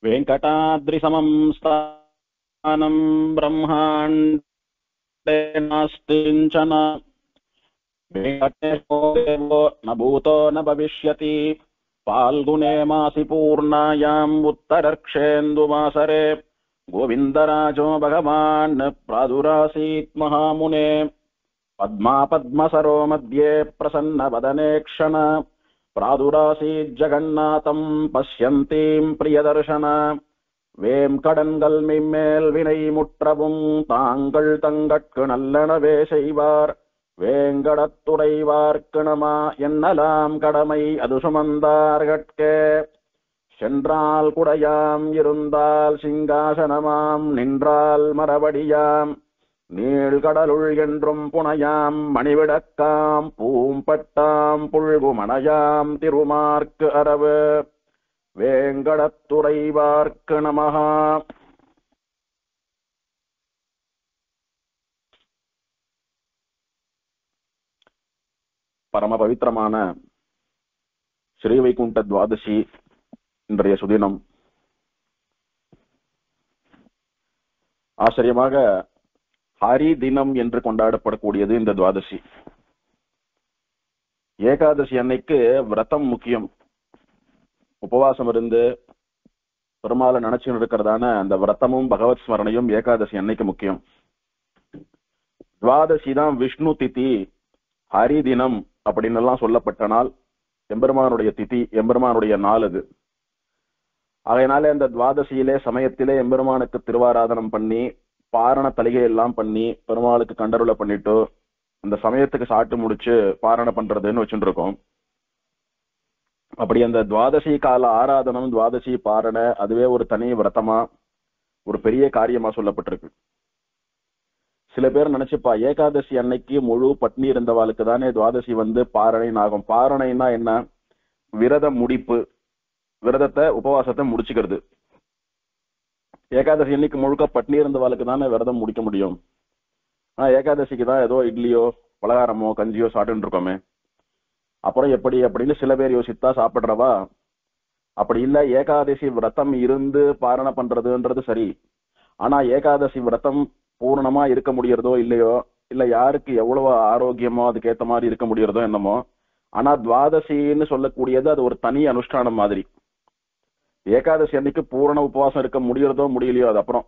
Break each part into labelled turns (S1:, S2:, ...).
S1: वेङ्कटाद्रिसमं स्थानं ब्रह्माण्डे नास्ति किञ्चन। वेङ्कटेशो देवो न भूतो न भविष्यति। फाल्गुने मासि पूर्णायाम् उत्तरर्क्षेन्दुवासरे गोविन्दराजो भगवान् प्रादुरासीत् महामुने। पद्मा पद्मसरो मध्ये प्रसन्नवदने क्षण प्रादुरासीज्जगन्नाथं पश्यन्तीं प्रियदर्शन। வேம்கடன்கள் மிம்மேல் வினை முற்றவும் தாங்கள் தங்கட்கு நல்லனவே செய்வார். வேங்கடத்துறைவார்க்கிணமா என்னலாம் கடமை அது சுமந்தார்கட்கே. சென்றால் குடையாம் இருந்தால் சிங்காசனமாம் நின்றால் மரபடியாம் நீழ்கடலுள் என்றும் புனையாம் மணிவிடக்காம் பூம்பட்டாம் புல்குமணையாம் திருமார்க்கு அரவு. வேங்கடத்துறைவார்க்கு நமஹ. பரம பவித்திரமான ஸ்ரீவைகுண்ட துவாதசி இன்றைய சுதினம். ஆச்சரியமாக ஹரி தினம் என்று கொண்டாடப்படக்கூடியது இந்த துவாதசி. ஏகாதசி அன்னைக்கு விரதம் முக்கியம். உபவாசம் இருந்து பெருமாளை நினைச்சுன்னு இருக்கிறதான அந்த விரதமும் பகவத் ஸ்மரணையும் ஏகாதசி அன்னைக்கு முக்கியம். துவாதசி தான் விஷ்ணு திதி, ஹரி தினம் அப்படின்னு எல்லாம் சொல்லப்பட்ட நாள். எம்பெருமானுடைய திதி, எம்பெருமானுடைய நாள் அது. அதனால அந்த துவாதசியிலே சமயத்திலே எம்பெருமானுக்கு திருவாராதனம் பண்ணி பாரண தலிகை எல்லாம் பண்ணி பெருமாளுக்கு கண்டருளை பண்ணிட்டு அந்த சமயத்துக்கு சாட்டு முடிச்சு பாரணை பண்றதுன்னு வச்சுட்டு இருக்கோம். அப்படி அந்த துவாதசி கால ஆராதனம், துவாதசி பாரணை அதுவே ஒரு தனி விரதமா ஒரு பெரிய காரியமா சொல்லப்பட்டிருக்கு. சில பேர் நினைச்சுப்பா, ஏகாதசி அன்னைக்கு முழு பட்னி இருந்தவாளுக்கு தானே துவாதசி பாரணை ஆகும். பாரணைன்னா என்ன? விரத முடிப்பு, விரதத்தை உபவாசத்தை முடிச்சுக்கிறது. ஏகாதசி அன்னைக்கு முழுக்க பட்னி இருந்தவாளுக்கு தானே விரதம் முடிக்க முடியும். ஏகாதசிக்கு தான் ஏதோ இட்லியோ பலகாரமோ கஞ்சியோ சாப்பிட்டு இருக்கோமே, அப்புறம் எப்படி அப்படின்னு சில பேர் யோசித்தா சாப்பிடுறவா. அப்படி இல்ல, ஏகாதசி விரதம் இருந்து பாரணை பண்றதுன்றது சரி. ஆனா ஏகாதசி விரதம் பூர்ணமா இருக்க முடியறதோ இல்லையோ, இல்ல யாருக்கு எவ்வளவு ஆரோக்கியமோ அதுக்கேத்த மாதிரி இருக்க முடியறதோ என்னமோ, ஆனா துவாதசின்னு சொல்லக்கூடியது அது ஒரு தனி அனுஷ்டானம் மாதிரி. ஏகாதசி அன்னைக்கு பூரண உபவாசம் இருக்க முடியறதோ முடியலையோ, அது அப்புறம்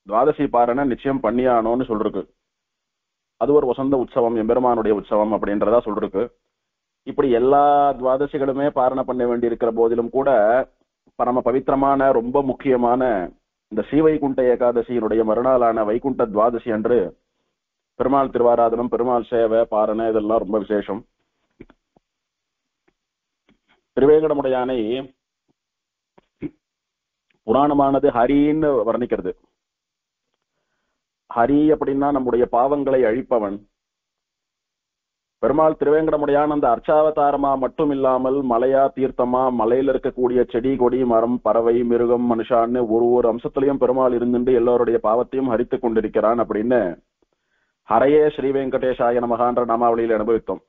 S1: துவாதசி பாரணை நிச்சயம் பண்ணியானோன்னு சொல்றது. அது ஒரு வசந்த உற்சவம், எம்பெருமானுடைய உற்சவம் அப்படின்றதா சொல்றது. இப்படி எல்லா துவாதசிகளுமே பாரணை பண்ண வேண்டி இருக்கிற போதிலும் கூட பரம பவித்திரமான ரொம்ப முக்கியமான இந்த ஸ்ரீவைகுண்ட ஏகாதசியினுடைய மறுநாளான வைகுண்ட துவாதசி அன்று பெருமாள் திருவாராதனம், பெருமாள் சேவை, பாரணை இதெல்லாம் ரொம்ப விசேஷம். திருவேங்கடமுடையானை புராணமானது ஹரின்னு வர்ணிக்கிறது. ஹரி அப்படின்னா நம்முடைய பாவங்களை அழிப்பவன். பெருமாள் திருவேங்கடமுடையான் அந்த அர்ச்சாவதாரமா மட்டும் இல்லாமல் மலையா தீர்த்தமா மலையில இருக்கக்கூடிய செடி கொடி மரம் பறவை மிருகம் மனுஷான்னு ஒரு அம்சத்திலையும் பெருமாள் இருந்துட்டு எல்லோருடைய பாவத்தையும் ஹரித்து கொண்டிருக்கிறான் அப்படின்னு ஹரையே ஸ்ரீ வெங்கடேசாய நமகான்ற நாமாவளியில் அனுபவித்தோம்.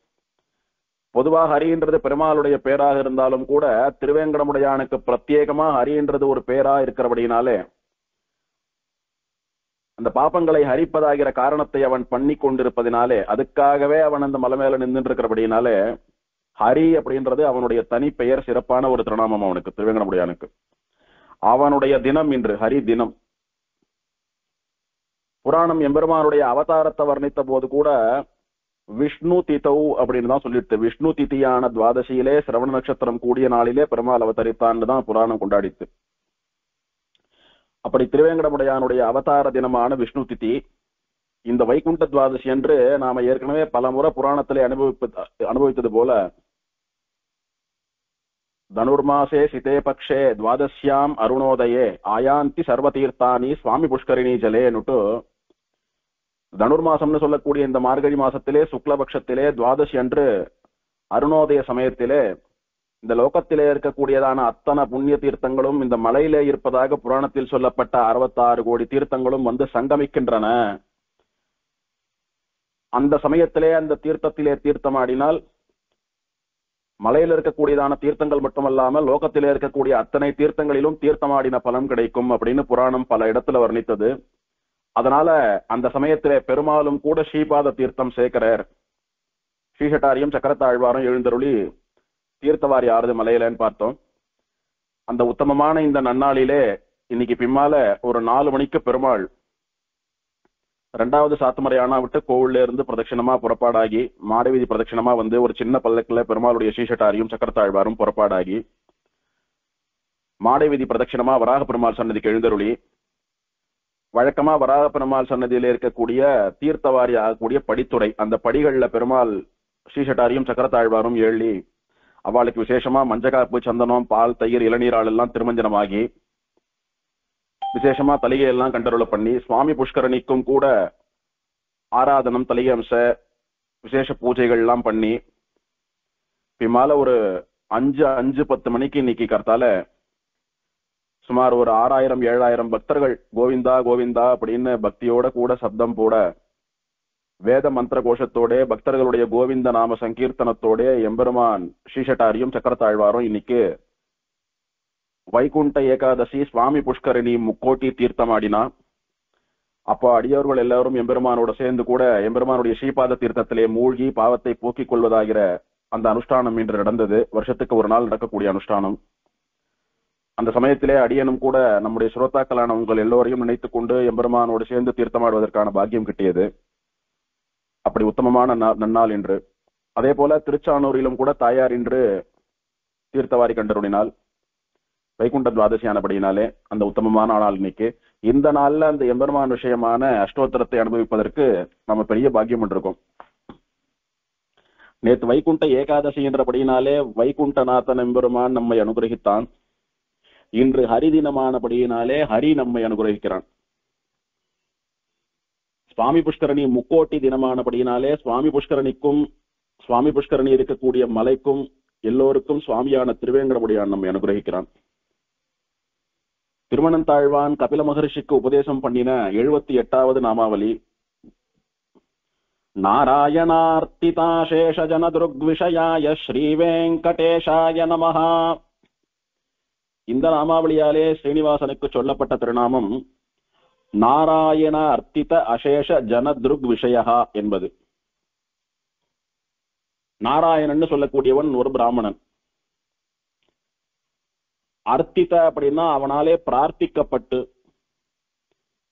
S1: பொதுவாக ஹரின்றது பெருமாளுடைய பேராக இருந்தாலும் கூட திருவேங்கடமுடையானுக்கு பிரத்யேகமா ஹரின்றது ஒரு பேரா இருக்கிறபடினாலே அந்த பாப்பங்களை ஹரிப்பதாகிற காரணத்தை அவன் பண்ணி கொண்டிருப்பதினாலே, அதுக்காகவே அவன் அந்த மலை மேல நின்று இருக்கிறபடினாலே ஹரி அப்படின்றது அவனுடைய தனி பெயர், சிறப்பான ஒரு திருநாமம் அவனுக்கு, திருவேங்கடமுடையானுக்கு. அவனுடைய தினம் இன்று ஹரி தினம். புராணம் எம்பெருமானுடைய அவதாரத்தை வர்ணித்த போது கூட விஷ்ணு திதௌ அப்படின்னு தான் சொல்லிட்டு, விஷ்ணு திதியான துவாதசியிலே சிரவண நட்சத்திரம் கூடிய நாளிலே பெருமாள் அவதரித்தான்னு தான் புராணம் கொண்டாடித்து. அப்படி திருவேங்கடமுடையானுடைய அவதார தினமான விஷ்ணு திதி இந்த வைகுண்ட துவாதசி என்று நாம ஏற்கனவே பல முறை புராணத்திலே அனுபவித்தது போல தனுர்மாசே சிதே பக்ஷே துவாதசியாம் அருணோதயே ஆயாந்தி சர்வதீர்த்தானி சுவாமி புஷ்கரிணி ஜலேன்னுட்டு, தனுர்மாசம்னு சொல்லக்கூடிய இந்த மார்கழி மாசத்திலே சுக்லபக்ஷத்திலே துவாதசி அன்று அருணோதய சமயத்திலே இந்த லோகத்திலே இருக்கக்கூடியதான அத்தனை புண்ணிய தீர்த்தங்களும் இந்த மலையிலே இருப்பதாக புராணத்தில் சொல்லப்பட்ட 66 கோடி தீர்த்தங்களும் சங்கமிக்கின்றன. அந்த சமயத்திலே அந்த தீர்த்தத்திலே தீர்த்தமாடினால் மலையில இருக்கக்கூடியதான தீர்த்தங்கள் மட்டுமல்லாமல் லோகத்திலே இருக்கக்கூடிய அத்தனை தீர்த்தங்களிலும் தீர்த்தமாடின பலன் கிடைக்கும் அப்படின்னு புராணம் பல இடத்துல வர்ணித்தது. அதனால அந்த சமயத்திலே பெருமாளும் கூட ஸ்ரீபாத தீர்த்தம் சேர்க்கிறார். ஸ்ரீசட்டாரியும் சக்கரத்தாழ்வாரும் எழுந்தருளி தீர்த்தவாரி ஆறுது மலையிலன்னு பார்த்தோம். அந்த உத்தமமான இந்த நன்னாளிலே இன்னைக்கு பின்னால ஒரு 4 மணிக்கு பெருமாள் 2வது சாத்துமறையானா விட்டு கோவில்ல இருந்து பிரதட்சிணமா புறப்பாடாகி மாடவீதி பிரதட்சிணமா வந்து ஒரு சின்ன பல்லக்குல பெருமாளுடைய ஸ்ரீசட்டாரியும் சக்கரத்தாழ்வாரும் புறப்பாடாகி மாடவீதி பிரதட்சிணமா வராக பெருமாள் சன்னதிக்கு எழுந்தருளி வழக்கமா வராக பெருமாள் சன்னதியில இருக்கக்கூடிய தீர்த்தவாரி ஆகக்கூடிய படித்துறை அந்த படிகள்ல பெருமாள் ஸ்ரீசட்டாரியும் சக்கரத்தாழ்வாரும் ஏழி அவளுக்கு விசேஷமா மஞ்சக்காப்பு சந்தனம் பால் தயிர் இளநீரால் எல்லாம் திருமஞ்சனமாகி விசேஷமா தலிகை எல்லாம் கண்டருளை பண்ணி சுவாமி புஷ்கரணிக்கும் கூட ஆராதனம் தலிகை அம்ச விசேஷ பூஜைகள் எல்லாம் பண்ணி பின்னால ஒரு 5-10 மணிக்கு இன்னைக்கு கர்த்தால சுமார் ஒரு 6000-7000 பக்தர்கள் கோவிந்தா கோவிந்தா அப்படின்னு பக்தியோட கூட சப்தம் போட வேத மந்திர கோஷத்தோட பக்தர்களுடைய கோவிந்த நாம சங்கீர்த்தனத்தோட எம்பெருமான் ஸ்ரீசட்டாரியும் சக்கரத்தாழ்வாரும் இன்னைக்கு வைகுண்ட ஏகாதசி சுவாமி புஷ்கரணி முக்கோட்டி தீர்த்தம் ஆடினா. அப்போ அடியவர்கள் எல்லாரும் எம்பெருமானோட சேர்ந்து கூட எம்பெருமானுடைய ஸ்ரீபாத தீர்த்தத்திலே மூழ்கி பாவத்தை போக்கிக் கொள்வதாகிற அந்த அனுஷ்டானம் இன்று நடந்தது. வருஷத்துக்கு ஒரு நாள் நடக்கக்கூடிய அனுஷ்டானம். அந்த சமயத்திலே அடியனும் கூட நம்முடைய சுரோத்தாக்களான உங்கள் எல்லோரையும் நினைத்துக் கொண்டு எம்பெருமானோடு சேர்ந்து தீர்த்தமாடுவதற்கான பாக்கியம் கிட்டியது. அப்படி உத்தமமான நன்னாள் என்று. அதே போல திருச்சானூரிலும் கூட தாயார் இன்று தீர்த்தவாரி கண்டருளினால் வைகுண்ட துவாதசி ஆனபடியினாலே அந்த உத்தமமான நாள் இன்னைக்கு. இந்த நாள்ல அந்த எம்பெருமான் விஷயமான அஷ்டோத்தரத்தை அனுபவிப்பதற்கு நம்ம பெரிய பாக்கியம் பண்ணிருக்கோம். நேற்று வைகுண்ட ஏகாதசி என்றபடியினாலே வைகுண்டநாதன் எம்பெருமான் நம்மை அனுகிரகித்தான். இன்று ஹரிதினமானபடியினாலே ஹரி நம்மை அனுகிரகிக்கிறான். சுவாமி புஷ்கரணி முக்கோட்டி தினமானபடியினாலே சுவாமி புஷ்கரணிக்கும் சுவாமி புஷ்கரணி இருக்கக்கூடிய மலைக்கும் எல்லோருக்கும் சுவாமியான திருவேங்கடமுடியான் நம்மை அனுகிரகிக்கிறான். திருமணந்தாழ்வான் கபில மகர்ஷிக்கு உபதேசம் பண்ணின 78வது நாமாவளி நாராயணார்த்திதாசேஷ ஜனதுர்க்விஷயாய ஸ்ரீவேங்கடேஷாய நமஹா. இந்த நாமாவளியாலே ஸ்ரீனிவாசனுக்கு சொல்லப்பட்ட திருநாமம் நாராயண அர்த்தித அசேஷ ஜனதுர்க் விஷயா என்பது. நாராயணன் சொல்லக்கூடியவன் ஒரு பிராமணன். அர்த்தித அப்படின்னா அவனாலே பிரார்த்திக்கப்பட்டு,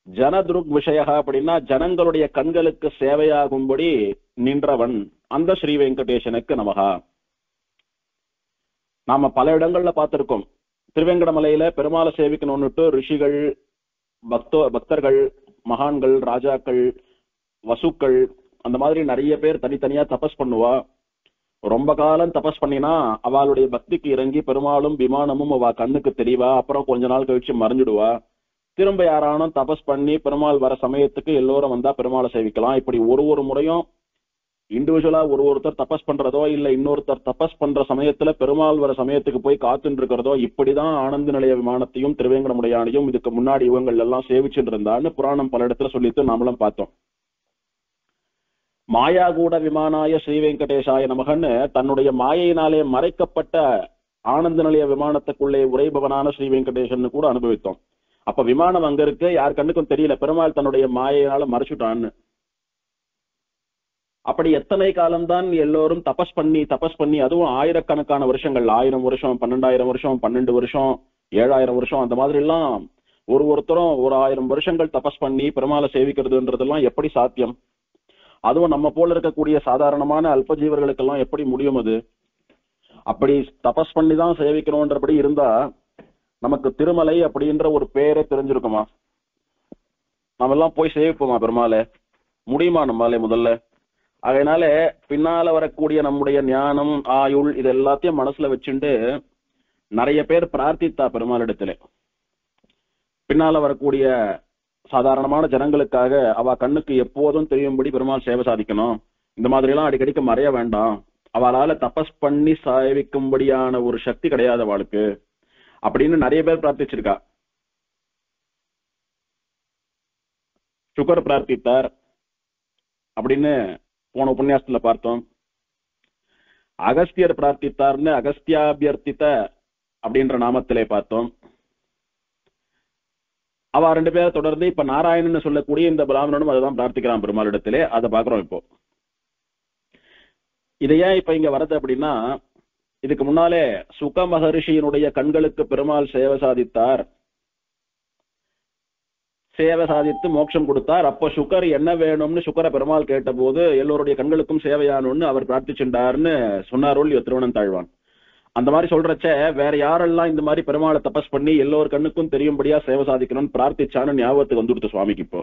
S1: ஜனதுர்க் விஷயா அப்படின்னா ஜனங்களுடைய கண்களுக்கு சேவையாகும்படி நின்றவன் அந்த ஸ்ரீ வெங்கடேசனுக்கு நமகா. நாம பல இடங்கள்ல பார்த்திருக்கோம். திருவேங்கடமலையில பெருமாளை சேவிக்கணும்னுட்டு ரிஷிகள் பக்தர்கள் மகான்கள் ராஜாக்கள் வசுக்கள் அந்த மாதிரி நிறைய பேர் தனித்தனியா தபஸ் பண்ணுவா. ரொம்ப காலம் தபஸ் பண்ணினா அவளுடைய பக்திக்கு இறங்கி பெருமாளும் விமானமும் அவ கண்ணுக்கு தெரியவா. அப்புறம் கொஞ்ச நாள் கழிச்சு மறைஞ்சிடுவா. திரும்ப யாரானும் தபஸ் பண்ணி பெருமாள் வர சமயத்துக்கு எல்லோரும் வந்தா பெருமாளை சேவிக்கலாம். இப்படி ஒரு முறையும் இண்டிவிஜுவலா ஒருத்தர் தபஸ் பண்றதோ இல்ல இன்னொருத்தர் தபஸ் பண்ற சமயத்துல பெருமாள் வர சமயத்துக்கு போய் காத்துட்டு இருக்கிறதோ இப்படிதான் ஆனந்த நிலைய விமானத்தையும் திருவேங்கடமுடையானையும் இதுக்கு முன்னாடி இவங்கள் எல்லாம் சேவிச்சுட்டு இருந்தான்னு புராணம் பல இடத்துல சொல்லிட்டு நாமளும் பார்த்தோம். மாயா கூட விமானாய ஸ்ரீ வெங்கடேஷாய நமகன்னு தன்னுடைய மாயையினாலே மறைக்கப்பட்ட ஆனந்த நிலைய விமானத்துக்குள்ளே உரைபவனான ஸ்ரீ வெங்கடேசன் கூட அனுபவித்தோம். அப்ப விமானம் அங்க இருக்கு, யார் கண்ணுக்கும் தெரியல, பெருமாள் தன்னுடைய மாயையினால மறைச்சுட்டான்னு. அப்படி எத்தனை காலம்தான் எல்லோரும் தபஸ் பண்ணி அதுவும் ஆயிரக்கணக்கான வருஷங்கள், 1000 வருஷம் 12,000 வருஷம் 12 வருஷம் 7000 வருஷம் அந்த மாதிரி எல்லாம் ஒருத்தரும் 1000 வருஷங்கள் தபஸ் பண்ணி பெருமாளை சேவிக்கிறதுன்றதெல்லாம் எப்படி சாத்தியம்? அதுவும் நம்ம போல இருக்கக்கூடிய சாதாரணமான அல்பஜீவர்களுக்கெல்லாம் எப்படி முடியும் அது? அப்படி தபஸ் பண்ணி தான் சேவிக்கணும்ன்றபடி இருந்தா நமக்கு திருமலை அப்படின்ற ஒரு பேரே தெரிஞ்சிருக்குமா? நம்ம எல்லாம் போய் சேவிப்போமா பெருமாளை? முடியுமா நம்மாலே முதல்ல? அதனால பின்னால வரக்கூடிய நம்முடைய ஞானம் ஆயுள் இது எல்லாத்தையும் மனசுல வச்சுட்டு நிறைய பேர் பிரார்த்தித்தா பெருமாளிடத்துல. பின்னால வரக்கூடிய சாதாரணமான ஜனங்களுக்காக அவ கண்ணுக்கு எப்போதும் தெரியும்படி பெருமாள் சேவை சாதிக்கணும், இந்த மாதிரி எல்லாம் அடிக்கடிக்கு மறைய வேண்டாம், அவளால தபஸ் பண்ணி சேவிக்கும்படியான ஒரு சக்தி கிடையாது அவளுக்கு அப்படின்னு நிறைய பேர் பிரார்த்திச்சிருக்கா. சுகர் பிரார்த்தித்தார் அப்படின்னு போன உபன்யாசத்துல பார்த்தோம். அகஸ்தியர் பிரார்த்தித்தார்னு அகஸ்தியாபியர்த்தித்த அப்படின்ற நாமத்திலே பார்த்தோம். அவ 2 பேரை தொடர்ந்து இப்ப நாராயணன் சொல்லக்கூடிய இந்த பிராமணனும் அதுதான் பிரார்த்திக்கிறான் பெருமாளிடத்திலே. அதை பாக்குறோம் இப்போ. இது ஏன் இப்ப இங்க வரது அப்படின்னா, இதுக்கு முன்னாலே சுக மகரிஷியினுடைய கண்களுக்கு பெருமாள் சேவை சாதித்தார், சேவை சாதித்து மோட்சம் கொடுத்தார். அப்ப சுகர் என்ன வேணும்னு சுக்கர பெருமாள் கேட்ட போது எல்லோருடைய கண்களுக்கும் சேவையானு அவர் பிரார்த்திச்சுட்டார்னு சொன்னாரோல் திருவனந்தாழ்வான். அந்த மாதிரி சொல்றச்ச வேற யாரெல்லாம் இந்த மாதிரி பெருமாளை தபஸ் பண்ணி எல்லோரு கண்ணுக்கும் தெரியும்படியா சேவை சாதிக்கணும்னு பிரார்த்திச்சான்னு ஞாபகத்துக்கு வந்துடுத்து சுவாமிக்கு இப்போ.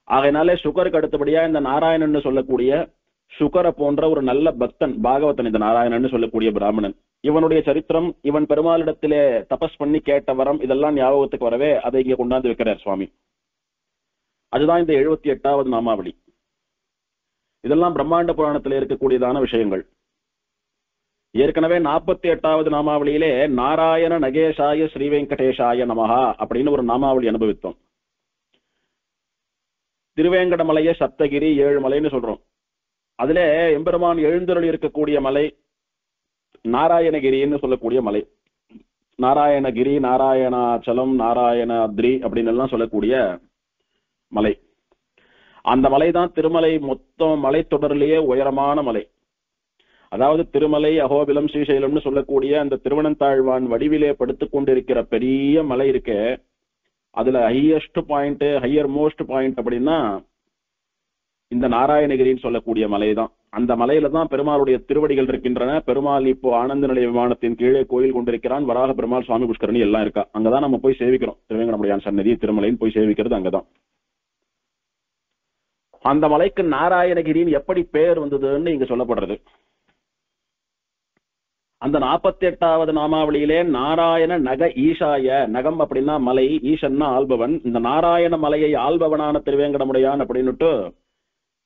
S1: ஆகையினாலே சுகருக்கு அடுத்தபடியா இந்த நாராயணன் சொல்லக்கூடிய சுகரை போன்ற ஒரு நல்ல பக்தன் பாகவதன் இந்த நாராயணன் சொல்லக்கூடிய பிராமணன், இவனுடைய சரித்திரம், இவன் பெருமாளிடத்திலே தபஸ் பண்ணி கேட்ட வரம், இதெல்லாம் ஞாபகத்துக்கு வரவே அதை இங்க கொண்டாந்து வைக்கிறார் சுவாமி. அதுதான் இந்த 78வது நாமாவளி. இதெல்லாம் பிரம்மாண்ட புராணத்தில் இருக்கக்கூடியதான விஷயங்கள். ஏற்கனவே 48வது நாமாவளியிலே நாராயண நகேஷாய ஸ்ரீ வெங்கடேஷாய நமஹா அப்படின்னு ஒரு நாமாவளி அனுபவித்தோம். திருவேங்கடமலைய சப்தகிரி 7 மலைன்னு சொல்றோம். அதுல எம்பெருமான் எழுந்தருளி இருக்கக்கூடிய மலை நாராயணகிரின்னு சொல்லக்கூடிய மலை. நாராயணகிரி, நாராயணாச்சலம், நாராயணாத்ரி அப்படின்னு எல்லாம் சொல்லக்கூடிய மலை. அந்த மலைதான் திருமலை. மொத்தம் மலை தொடரிலேயே உயரமான மலை. அதாவது திருமலை, அகோபிலம், ஸ்ரீசைலம்னு சொல்லக்கூடிய அந்த திருவனந்தாழ்வான் வடிவிலே படுத்துக் கொண்டிருக்கிற பெரிய மலை இருக்க, அதுல highest point, higher most point அப்படின்னா இந்த நாராயணகிரின்னு சொல்லக்கூடிய மலைதான். அந்த மலையில தான் பெருமாளுடைய திருவடிகள் இருக்கின்றன. பெருமாள் இப்போ ஆனந்த நிலைய விமானத்தின் கீழே கோயில் கொண்டிருக்கிறான். வராக பெருமாள், சுவாமி புஷ்கரணி எல்லாம் இருக்கா. அங்கதான் நம்ம போய் சேவிக்கிறோம். திருவேங்கடமுடையான் சன்னதி திருமலைன்னு போய் சேவிக்கிறது அங்கதான். அந்த மலைக்கு நாராயணகிரின்னு எப்படி பேர் வந்ததுன்னு இங்க சொல்லப்படுறது. அந்த 48வது நாமாவளியிலே நாராயண நக ஈசாய, நகம் அப்படின்னா மலை, ஈசன்னா ஆள்பவன். இந்த நாராயண மலையை ஆள்பவனான திருவேங்கடமுடையான் அப்படின்னுட்டு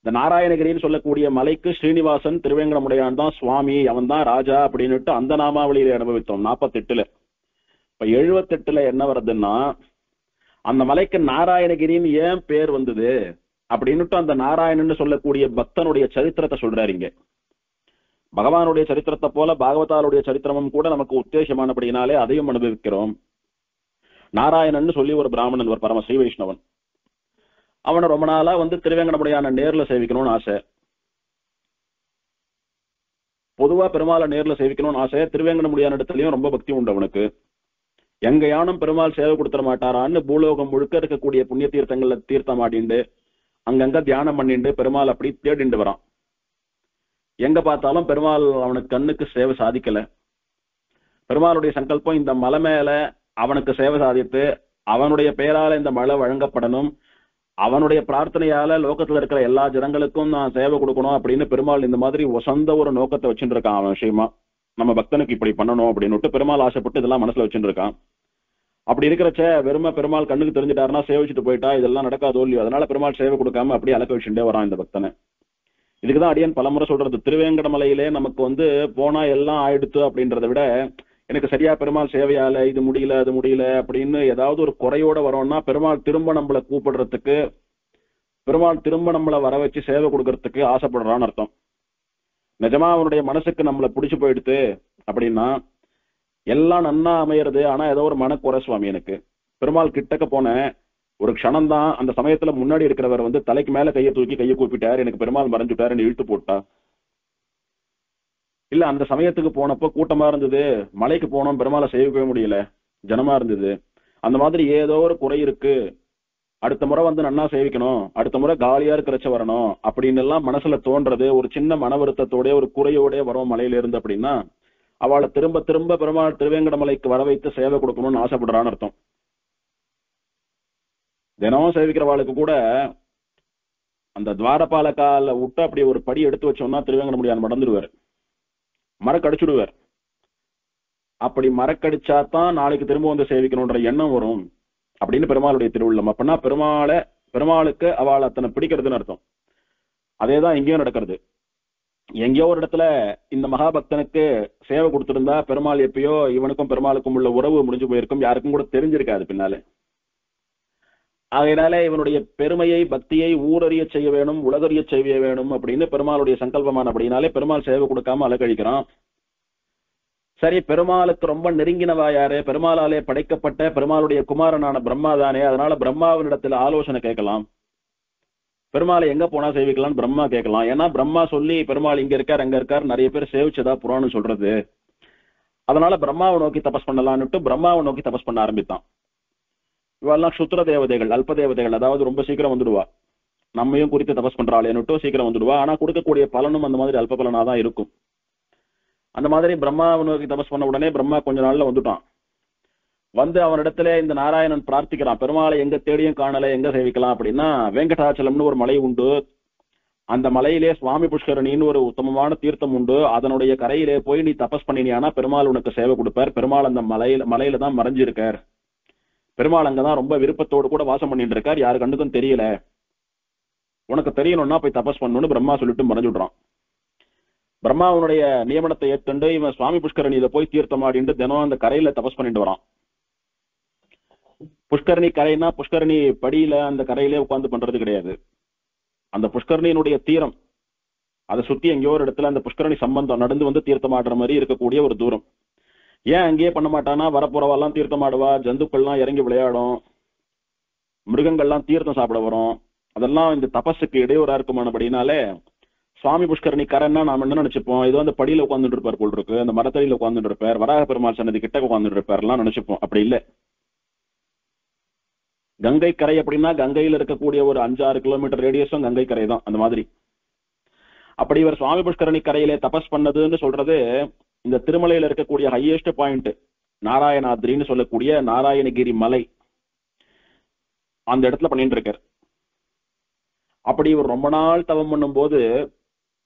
S1: இந்த நாராயணகிரின்னு சொல்லக்கூடிய மலைக்கு ஸ்ரீனிவாசன் திருவேங்கடமுடையான் தான் சுவாமி, அவன் தான் ராஜா அப்படின்னுட்டு அந்த நாமாவளியில அனுபவித்தோம் 48. இப்ப 78 என்ன வருதுன்னா, அந்த மலைக்கு நாராயணகிரின்னு ஏன் பேர் வந்தது அப்படின்னுட்டு அந்த நாராயணன் சொல்லக்கூடிய பக்தனுடைய சரித்திரத்தை சொல்றாரு இங்க. பகவானுடைய சரித்திரத்தை போல பாகவதாருடைய சரித்திரமும் கூட நமக்கு உத்தேசமானபடினாலே அதையும் அனுபவிக்கிறோம். நாராயணன் சொல்லி ஒரு பிராமணன், ஒரு பரம ஸ்ரீ வைஷ்ணவன். அவனை ரொம்ப நாளா திருவேங்கடமுடையான நேர்ல சேவிக்கணும்னு ஆசை. பொதுவா பெருமாளை நேர்ல சேவிக்கணும்னு ஆசை. திருவேங்கடமுடையான இடத்துலயும் ரொம்ப பக்தி உண்டு அவனுக்கு. எங்க யானும் பெருமாள் சேவை கொடுத்துட மாட்டாரான்னு பூலோகம் முழுக்க இருக்கக்கூடிய புண்ணிய தீர்த்தங்கள்ல தீர்த்தம் ஆடிண்டு அங்கங்க தியானம் பண்ணிண்டு பெருமாள் அப்படி தேடிண்டு வரான். எங்க பார்த்தாலும் பெருமாள் அவனுக்கு கண்ணுக்கு சேவை சாதிக்கல. பெருமாளுடைய சங்கல்பம் இந்த மலை மேல அவனுக்கு சேவை சாதித்து அவனுடைய பெயரால இந்த மலை வழங்கப்படணும், அவனுடைய பிரார்த்தனையால லோகத்துல இருக்கிற எல்லா ஜனங்களுக்கும் நான் சேவை கொடுக்கணும் அப்படின்னு பெருமாள் இந்த மாதிரி வசந்த ஒரு நோக்கத்தை வச்சுட்டு இருக்கான். அவன் விஷயமா நம்ம பக்தனுக்கு இப்படி பண்ணணும் அப்படின்னு பெருமாள் ஆசைப்பட்டு இதெல்லாம் மனசுல வச்சுட்டு இருக்கான். அப்படி இருக்கிறச்ச வெறும பெருமாள் கண்ணுக்கு தெரிஞ்சுட்டாருன்னா சேவிச்சுட்டு போயிட்டா இதெல்லாம் நடக்காதோ இல்லையோ. அதனால பெருமாள் சேவை கொடுக்காம அப்படியே அலக்க வச்சுட்டே வரான் இந்த பக்தனை. இதுக்குதான் அடியன் பலமுறை சொல்றது, திருவேங்கடமலையிலே நமக்கு போனா எல்லாம் ஆயிடுத்து அப்படின்றத விட எனக்கு சரியா பெருமாள் சேவையால இது முடியல அது முடியல அப்படின்னு ஏதாவது ஒரு குறையோட வரோம்னா பெருமாள் திரும்ப நம்மளை கூப்பிடுறதுக்கு, பெருமாள் திரும்ப நம்மளை வர வச்சு சேவை கொடுக்கறதுக்கு ஆசைப்படுறான்னு அர்த்தம். நிஜமா அவனுடைய மனசுக்கு நம்மளை பிடிச்சு போயிடுத்து அப்படின்னா எல்லாம் நன்னா அமையிறது. ஆனா ஏதோ ஒரு மனக்குறை சுவாமி, எனக்கு பெருமாள் கிட்டக்க போன ஒரு க்ஷணம் தான், அந்த சமயத்துல முன்னாடி இருக்கிறவர் தலைக்கு மேல கையை தூக்கி கையை கூப்பிட்டார், எனக்கு பெருமாள் மறைஞ்சுட்டாருன்னு இழுத்து போட்டா. இல்ல அந்த சமயத்துக்கு போனப்போ கூட்டமா இருந்தது, மலைக்கு போனோம் பெருமாளை சேவிக்கவே முடியல, ஜனமா இருந்தது. அந்த மாதிரி ஏதோ ஒரு குறை இருக்கு, அடுத்த முறை நன்னா சேவிக்கணும், அடுத்த முறை காலியா இருக்கிறச்ச வரணும் அப்படின்னு எல்லாம் மனசுல தோன்றது. ஒரு சின்ன மன வருத்தத்தோட ஒரு குறையோட வரும் மலையில இருந்து அப்படின்னா அவளை திரும்ப திரும்ப பெருமாள் திருவேங்கடமலைக்கு வர வைத்து சேவை கொடுக்கணும்னு ஆசைப்படுறான்னு அர்த்தம். தினமும் சேவிக்கிறவாளுக்கு கூட அந்த துவாரபாலகால விட்டு அப்படி ஒரு படி எடுத்து வச்சோம்னா திருவேங்கடமுடியான் மறந்துடுவார், மரக்கடிச்சுடுவார். அப்படி மரக்கடிச்சாதான் நாளைக்கு திரும்ப சேவிக்கணும்ன்ற எண்ணம் வரும் அப்படின்னு பெருமாளுடைய திருவுள்ளம். அப்படின்னா பெருமாளுக்கு அவள் அத்தனை பிடிக்கிறதுன்னு அர்த்தம். அதேதான் எங்கேயோ நடக்கிறது. எங்கேயோ ஒரு இடத்துல இந்த மகாபக்தனுக்கு சேவை கொடுத்திருந்தா பெருமாள் எப்பயோ இவனுக்கும் பெருமாளுக்கும் உள்ள உறவு முடிஞ்சு போயிருக்கும், யாருக்கும் கூட தெரிஞ்சிருக்காது பின்னாலே. அதனால இவனுடைய பெருமையை பக்தியை ஊரறிய செய்ய வேணும், உலகறிய செய்ய வேணும் அப்படின்னு பெருமாளுடைய சங்கல்பமான அப்படின்னாலே பெருமாள் சேவை கொடுக்காம அலக்கழிக்கிறான். சரி, பெருமாளுக்கு ரொம்ப நெருங்கினவா யாரு? பெருமாளாலே படைக்கப்பட்ட பெருமாளுடைய குமாரனான பிரம்மா தானே. அதனால பிரம்மாவினிடத்துல ஆலோசனை கேட்கலாம். பெருமாளை எங்க போனா சேவிக்கலாம்னு பிரம்மா கேட்கலாம். ஏன்னா பிரம்மா சொல்லி பெருமாள் இங்க இருக்கார் அங்க இருக்கார் நிறைய பேர் சேவிச்சதா புராணம் சொல்றது. அதனால பிரம்மாவை நோக்கி தபஸ் பண்ணலான்னுட்டு பிரம்மாவை நோக்கி தபஸ் பண்ண ஆரம்பித்தான். இவெல்லாம் சுத்திர தேவதைகள், அல்ப தேவதைகள், அதாவது ரொம்ப சீக்கிரம் வந்துடுவா. நம்மையும் குறித்து தபஸ் பண்றாளேன்னுட்டு சீக்கிரம் வந்துடுவா. ஆனா கொடுக்கக்கூடிய பலனும் அந்த மாதிரி அல்ப பலனா தான் இருக்கும். அந்த மாதிரி பிரம்மாவை நோக்கி தபஸ் பண்ண உடனே பிரம்மா கொஞ்ச நாள்ல வந்துட்டான். வந்து அவனிடத்துல இந்த நாராயணன் பிரார்த்திக்கிறான், பெருமாளை எங்க தேடியும் காணல, எங்க சேவிக்கலாம் அப்படின்னா, வெங்கடாச்சலம்னு ஒரு மலை உண்டு. அந்த மலையிலே சுவாமி புஷ்கரணின்னு ஒரு உத்தமமான தீர்த்தம் உண்டு. அதனுடைய கரையிலே போய் நீ தபஸ் பண்ணினியானா பெருமாள் உனக்கு சேவை கொடுப்பார். பெருமாள் அந்த மலையில தான் மறைஞ்சிருக்கார். பெருமாள் அங்கதான் ரொம்ப விருப்பத்தோடு கூட வாசம் பண்ணிட்டு இருக்கார். யாரு கண்ணுக்கும் தெரியல. உனக்கு தெரியணும்னா போய் தபஸ் பண்ணணும்னு பிரம்மா சொல்லிட்டு மறைஞ்சுடுறான். பிரம்மாவனுடைய நியமனத்தை ஏற்கண்டு இவன் சுவாமி புஷ்கரணியில போய் தீர்த்தம் ஆடிட்டு தினம் அந்த கரையில தபஸ் பண்ணிட்டு வரான். புஷ்கரணி கரைனா புஷ்கரணி படியில அந்த கரையிலே உட்கார்ந்து பண்றது கிடையாது. அந்த புஷ்கரணியினுடைய தீரம் அதை சுத்தி எங்கேயோ ஒரு இடத்துல அந்த புஷ்கரணி சம்பந்தம் நடந்து வந்து தீர்த்தம் ஆடுற மாதிரி இருக்கக்கூடிய ஒரு தூரம். ஏன் அங்கேயே பண்ண மாட்டானா, வரப்புறவெல்லாம் தீர்த்தம் ஆடுவா, ஜந்துக்கள்லாம் இறங்கி விளையாடும், மிருகங்கள்லாம் தீர்த்தம் சாப்பிட வரும். அதெல்லாம் இந்த தபஸுக்கு இடையூறா இருக்குமானபடினாலே சுவாமி புஷ்கரணி கரைன்னா நாம என்ன நினைச்சுப்போம், ஏதோ அந்த படியில உட்கார்ந்துட்டு இருப்பார் போல் இருக்கு, அந்த மரத்தடியில உட்கார்ந்துட்டு இருப்பார், வராக பெருமாள் சன்னதி கிட்ட உட்கார்ந்துட்டு இருப்பார் எல்லாம் நினைச்சுப்போம். அப்படி இல்லை. கங்கை கரை அப்படின்னா கங்கையில இருக்கக்கூடிய ஒரு 5-6 கிலோமீட்டர் ரேடியஸும் கங்கை கரை தான். அந்த மாதிரி அப்படி இவர் சுவாமி புஷ்கரணி கரையிலே தபஸ் பண்ணதுன்னு சொல்றது இந்த திருமலையில இருக்கக்கூடிய ஹையஸ்ட் பாயிண்ட் நாராயணாத்ரின்னு சொல்லக்கூடிய நாராயணகிரி மலை, அந்த இடத்துல பண்ணிட்டு இருக்கார். அப்படி இவர் ரொம்ப நாள் தவம் பண்ணும் போது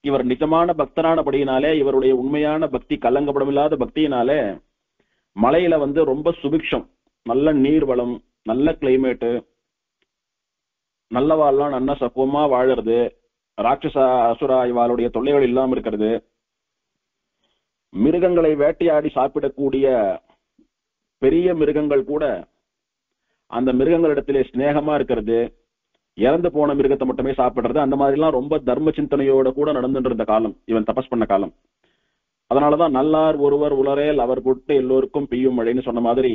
S1: இவர் நிஜமான பக்தனானபடியினாலே, இவருடைய உண்மையான பக்தி கலங்கப்படமில்லாத பக்தியினாலே மலையில வந்து ரொம்ப சுபிக்ஷம், நல்ல நீர் வளம், நல்ல கிளைமேட்டு, நல்லவாள்லாம் நல்லா சக்குவமா வாழறது, ராட்சச அசுரா இவாளுடைய தொல்லைகள் இல்லாம இருக்கிறது, மிருகங்களை வேட்டையாடி சாப்பிடக்கூடிய பெரிய மிருகங்கள் கூட அந்த மிருகங்களிடத்திலே ஸ்நேகமா இருக்கிறது, இறந்து போன மிருகத்தை மட்டுமே சாப்பிடுறது, அந்த மாதிரி எல்லாம் ரொம்ப தர்ம சிந்தனையோட கூட நடந்துட்டு இருந்த காலம் இவன் தபஸ் பண்ண காலம். அதனாலதான் நல்லார் ஒருவர் உலரேல் அவர் பொட்டு எல்லோருக்கும் பெய்யும் மழைன்னு சொன்ன மாதிரி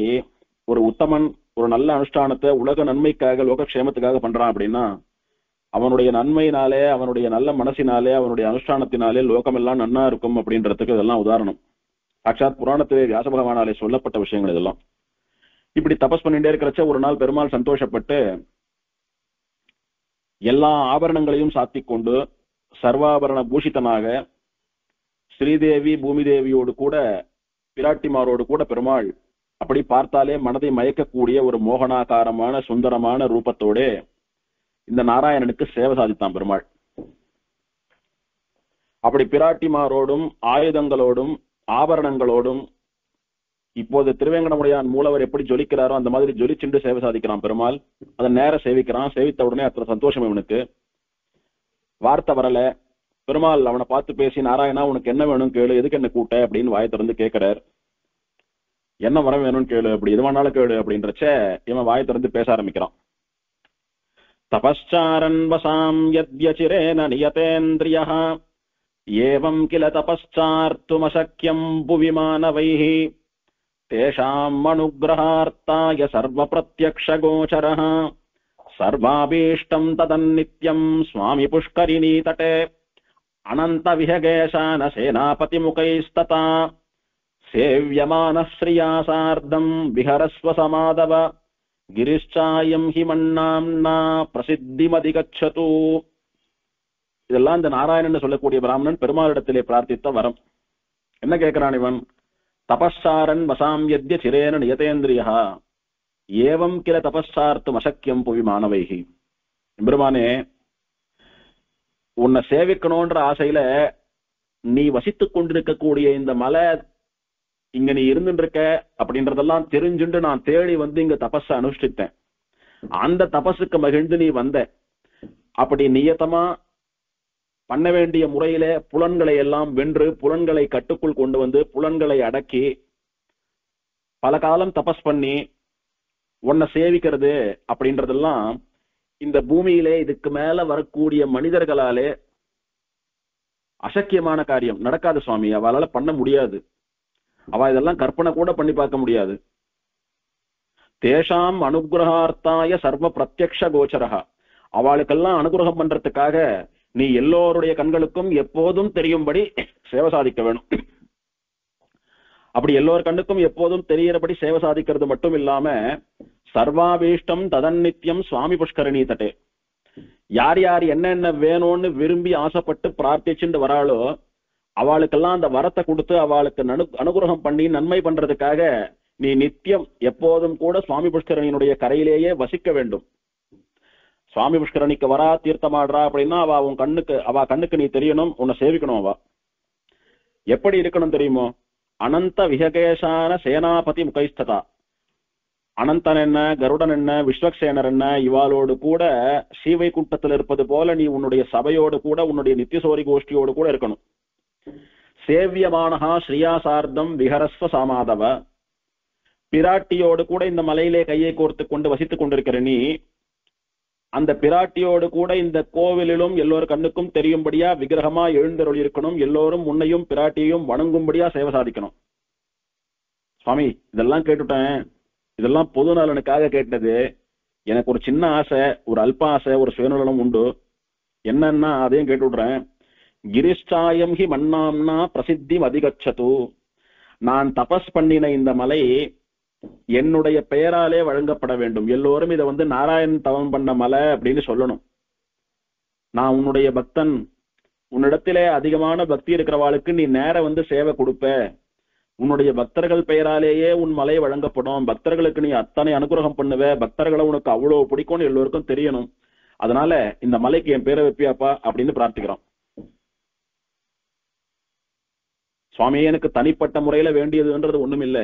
S1: ஒரு உத்தமன் ஒரு நல்ல அனுஷ்டானத்தை உலக நன்மைக்காக லோகக்ஷேமத்துக்காக பண்றான் அப்படின்னா அவனுடைய நன்மையினாலே, அவனுடைய நல்ல மனசினாலே, அவனுடைய அனுஷ்டானத்தினாலே லோகம் எல்லாம் நன்னா இருக்கும் அப்படின்றதுக்கு இதெல்லாம் உதாரணம். சாட்சாத் புராணத்திலே வியாச பகவானாலே சொல்லப்பட்ட விஷயங்கள் இதெல்லாம். இப்படி தபஸ் பண்ணிட்டே இருக்கிறச்ச ஒரு நாள் பெருமாள் சந்தோஷப்பட்டு எல்லா ஆபரணங்களையும் சாத்திக் கொண்டு சர்வாபரண பூஷிதனாக ஸ்ரீதேவி பூமி தேவியோடு கூட பிராட்டிமாரோடு கூட பெருமாள் அப்படி பார்த்தாலே மனதை மயக்கக்கூடிய ஒரு மோகனாகாரமான சுந்தரமான ரூபத்தோட இந்த நாராயணனுக்கு சேவை சாதித்தான் பெருமாள். அப்படி பிராட்டிமாரோடும் ஆயுதங்களோடும் ஆபரணங்களோடும் இப்போது திருவேங்கடமுடையான் மூலவர் எப்படி ஜொலிக்கிறாரோ அந்த மாதிரி ஜொலிச்சுண்டு சேவை சாதிக்கிறான் பெருமாள். அதை நேர சேவிக்கிறான். சேவித்த உடனே அத்தனை சந்தோஷம் இவனுக்கு. வார்த்தை வரல. பெருமாள் அவனை பார்த்து பேசி, நாராயணா உனக்கு என்ன வேணும் கேளு, எதுக்கு என்ன கூட்ட அப்படின்னு வாயை திறந்து கேட்கிறார். என்ன வர வேணும்னு கேளு, அப்படி எது வேணாலும் கேளு அப்படின்றச்ச இவன் வாயை திறந்து பேச ஆரம்பிக்கிறான். தபஸ்சாரன் வசாம் யத்யசிரேன நியதேந்திரியஹ ஏவம் கில தபஸ்சார்த்துமசக்யம் புவிமானவைஹி தேஷாம் அனுக்ரஹார்த்தாய சர்வ பிரத்யக்ஷ கோச்சரஹ சர்வாபீஷ்டம் ததன்னித்யம் ஸ்வாமி புஷ்கரிணீ தட்டே அனந்த விஹகேஷான சேனாபதி முகைஸ்ததா சேவ்யமான ஸ்ரீயா சார்த்தம் விஹரஸ்வ சமாதவ கிரிஷ்சாயம் ஹிமன்னாம்னா பிரசித்திமதிகச்சது. இதெல்லாம் இந்த நாராயணன் சொல்லக்கூடிய பிராமணன் பெருமாளிடத்திலே பிரார்த்தித்த வரம். என்ன கேட்கிறான் இவன்? தபஸ்சாரன் வசாம் யத்ய சிரேன நியதேந்திரியா ஏவம் கில தபஸ்சார்த்தும் அசக்கியம் புவி மாணவைகி. பெருமானே, உன்னை சேவிக்கணும்ன்ற ஆசையில நீ வசித்துக் கொண்டிருக்கக்கூடிய இந்த மலை இங்க நீ இருந்துட்டு இருக்க அப்படின்றதெல்லாம் தெரிஞ்சுண்டு நான் தேடி வந்து இங்க தபஸ அனுஷ்டித்தேன். அந்த தபஸுக்கு மகிழ்ந்து நீ வந்த. அப்படி நியத்தமா பண்ண வேண்டிய முறையில புலன்களை எல்லாம் வென்று புலன்களை கட்டுக்குள் கொண்டு வந்து புலன்களை அடக்கி பல காலம் தபஸ் பண்ணி உன்னை சேவிக்கிறது அப்படின்றதெல்லாம் இந்த பூமியிலே இதுக்கு மேல வரக்கூடிய மனிதர்களாலே அசக்கியமான காரியம், நடக்காது சுவாமி. அவளால பண்ண முடியாது. அவ இதெல்லாம் கற்பனை கூட பண்ணி பார்க்க முடியாது. தேஷாம் அனுகிரகார்த்தாய சர்வ பிரத்யக்ஷ கோச்சரகா, அவளுக்கெல்லாம் அனுகிரகம் பண்றதுக்காக நீ எல்லோருடைய கண்களுக்கும் எப்போதும் தெரியும்படி சேவை சாதிக்க வேணும். அப்படி எல்லோர் கண்ணுக்கும் எப்போதும் தெரியறபடி சேவை சாதிக்கிறது மட்டும் இல்லாம சர்வாபீஷ்டம் ததன்னித்யம் சுவாமி புஷ்கரணி தட்டே, யார் யார் என்னென்ன வேணும்னு விரும்பி ஆசைப்பட்டு பிரார்த்திச்சுட்டு வராளோ அவளுக்கெல்லாம் அந்த வரத்தை கொடுத்து அவளுக்கு அனுகிரகம் பண்ணி நன்மை பண்றதுக்காக நீ நித்தியம் எப்போதும் கூட சுவாமி புஷ்கரணியினுடைய கரையிலேயே வசிக்க வேண்டும். சுவாமி புஷ்கரணிக்கு வரா தீர்த்தமாடுறா அப்படின்னா அவ கண்ணுக்கு நீ தெரியணும், உன்னை சேவிக்கணும். அவ எப்படி இருக்கணும் தெரியுமோ? அனந்த விஹகேஷான சேனாபதி முகைஸ்ததா, அனந்தன் என்ன, கருடன் என்ன, விஸ்வக்சேனர் என்ன, இவாளோடு கூட ஸ்ரீவைகுண்டத்தில் இருப்பது போல நீ உன்னுடைய சபையோடு கூட உன்னுடைய நித்தியசோரி கோஷ்டியோடு கூட இருக்கணும். சேவியமானஹா ஸ்ரீயாசார்த்தம் விஹரஸ்வ சாமாதவ, பிராட்டியோடு கூட இந்த மலையிலே கையை கோர்த்து கொண்டு வசித்துக் கொண்டிருக்கிற நீ அந்த பிராட்டியோடு கூட இந்த கோவிலிலும் எல்லோரும் கண்ணுக்கும் தெரியும்படியா விக்கிரகமா எழுந்தருள் இருக்கணும். எல்லோரும் உன்னையும் பிராட்டியையும் வணங்கும்படியா சேவை சாதிக்கணும். சுவாமி, இதெல்லாம் கேட்டுட்டேன், இதெல்லாம் பொது நலனுக்காக கேட்டது. எனக்கு ஒரு சின்ன ஆசை, ஒரு அல்ப ஆசை, ஒரு சுயநலம் உண்டு. என்னன்னா அதையும் கேட்டு விடுறேன். கிரிஷ்டாயம் ஹி மன்னாம்னா பிரசித்தி அதிகச்சது, நான் தபஸ் பண்ணின இந்த மலை என்னுடைய பெயராலே வழங்கப்பட வேண்டும். எல்லோரும் இதை நாராயணன் தவம் பண்ண மலை அப்படின்னு சொல்லணும். நான் உன்னுடைய பக்தன், உன்னிடத்திலே அதிகமான பக்தி இருக்கிறவாளுக்கு நீ நேர சேவை கொடுப்ப. உன்னுடைய பக்தர்கள் பெயராலேயே உன் மலை வழங்கப்படும். பக்தர்களுக்கு நீ அத்தனை அனுகிரகம் பண்ணுவ. பக்தர்களை உனக்கு அவ்வளவு பிடிக்கும்னு எல்லோருக்கும் தெரியணும். அதனால இந்த மலைக்கு என் பேரை வைப்பியாப்பா அப்படின்னு பிரார்த்திக்கிறோம். சுவாமியே, எனக்கு தனிப்பட்ட முறையில வேண்டியதுன்றது ஒண்ணும் இல்லை.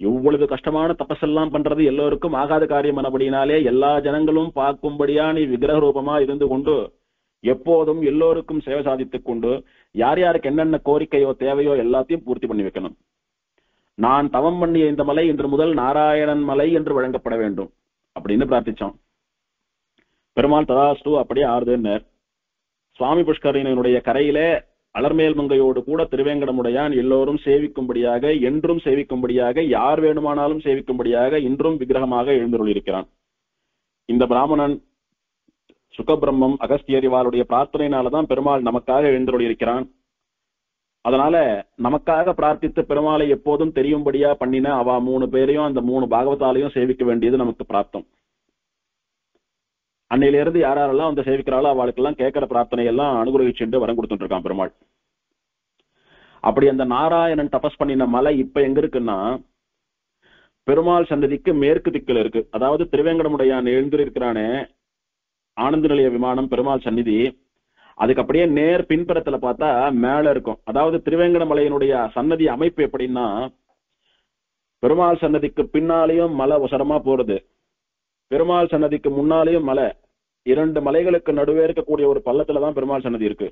S1: இவ்வளவு கஷ்டமான தபஸெல்லாம் பண்றது எல்லோருக்கும் ஆகாத காரியம் எனபடினாலே எல்லா ஜனங்களும் பார்க்கும்படியா நீ விக்கிரக ரூபமா இருந்து கொண்டு எப்போதும் எல்லோருக்கும் சேவை சாதித்துக் கொண்டு யார் யாருக்கு என்னென்ன கோரிக்கையோ தேவையோ எல்லாத்தையும் பூர்த்தி பண்ணி வைக்கணும். நான் தவம் பண்ணிய இந்த மலை இன்று முதல் நாராயணன் மலை என்று வழங்கப்பட வேண்டும் அப்படின்னு பிரார்த்திச்சோம். பெருமாள் ததாஸ்து அப்படியே ஆறுதுன்னர். சுவாமி புஷ்கரணியினுடைய கரையிலே அலர்மேல் மங்கையோடு கூட திருவேங்கடமுடையான் எல்லோரும் சேவிக்கும்படியாக, என்றும் சேவிக்கும்படியாக, யார் வேணுமானாலும் சேவிக்கும்படியாக இன்றும் விக்கிரகமாக எழுந்தருளியிருக்கிறான். இந்த பிராமணன் சுகபிரம்மம் அகஸ்தியர் இவாளுடைய பிரார்த்தனையினாலதான் பெருமாள் நமக்காக எழுந்தருளியிருக்கிறான். அதனால நமக்காக பிரார்த்தித்து பெருமாளை எப்போதும் தெரியும்படியா பண்ணின அவ 3 பேரையும் அந்த 3 பாகவதாலையும் சேவிக்க வேண்டியது நமக்கு பிராப்தம். அன்னையிலிருந்து யாரெல்லாம் சேவிக்கிறாளோ அவளுக்கெல்லாம் கேட்கிற பிரார்த்தனை எல்லாம் அனுகிரகிச்சுட்டு வரம் கொடுத்துட்டு இருக்கான் பெருமாள். அப்படி அந்த நாராயணன் தபஸ் பண்ணின மலை இப்ப எங்க இருக்குன்னா பெருமாள் சன்னதிக்கு மேற்கு திக்கில் இருக்கு. அதாவது திருவேங்கடமுடையான் எழுந்திருக்கிறானே ஆனந்த நிலைய விமானம் பெருமாள் சந்நிதி, அதுக்கு அப்படியே நேர் பின்புறத்துல பார்த்தா மேல இருக்கும். அதாவது திருவேங்கடமலையினுடைய சன்னதி அமைப்பு எப்படின்னா பெருமாள் சன்னதிக்கு பின்னாலேயும் மலை உசரமா போறது, பெருமாள் சன்னதிக்கு முன்னாலேயும் மலை, 2 மலைகளுக்கு நடுவே இருக்கக்கூடிய ஒரு பள்ளத்துலதான் பெருமாள் சன்னதி இருக்கு.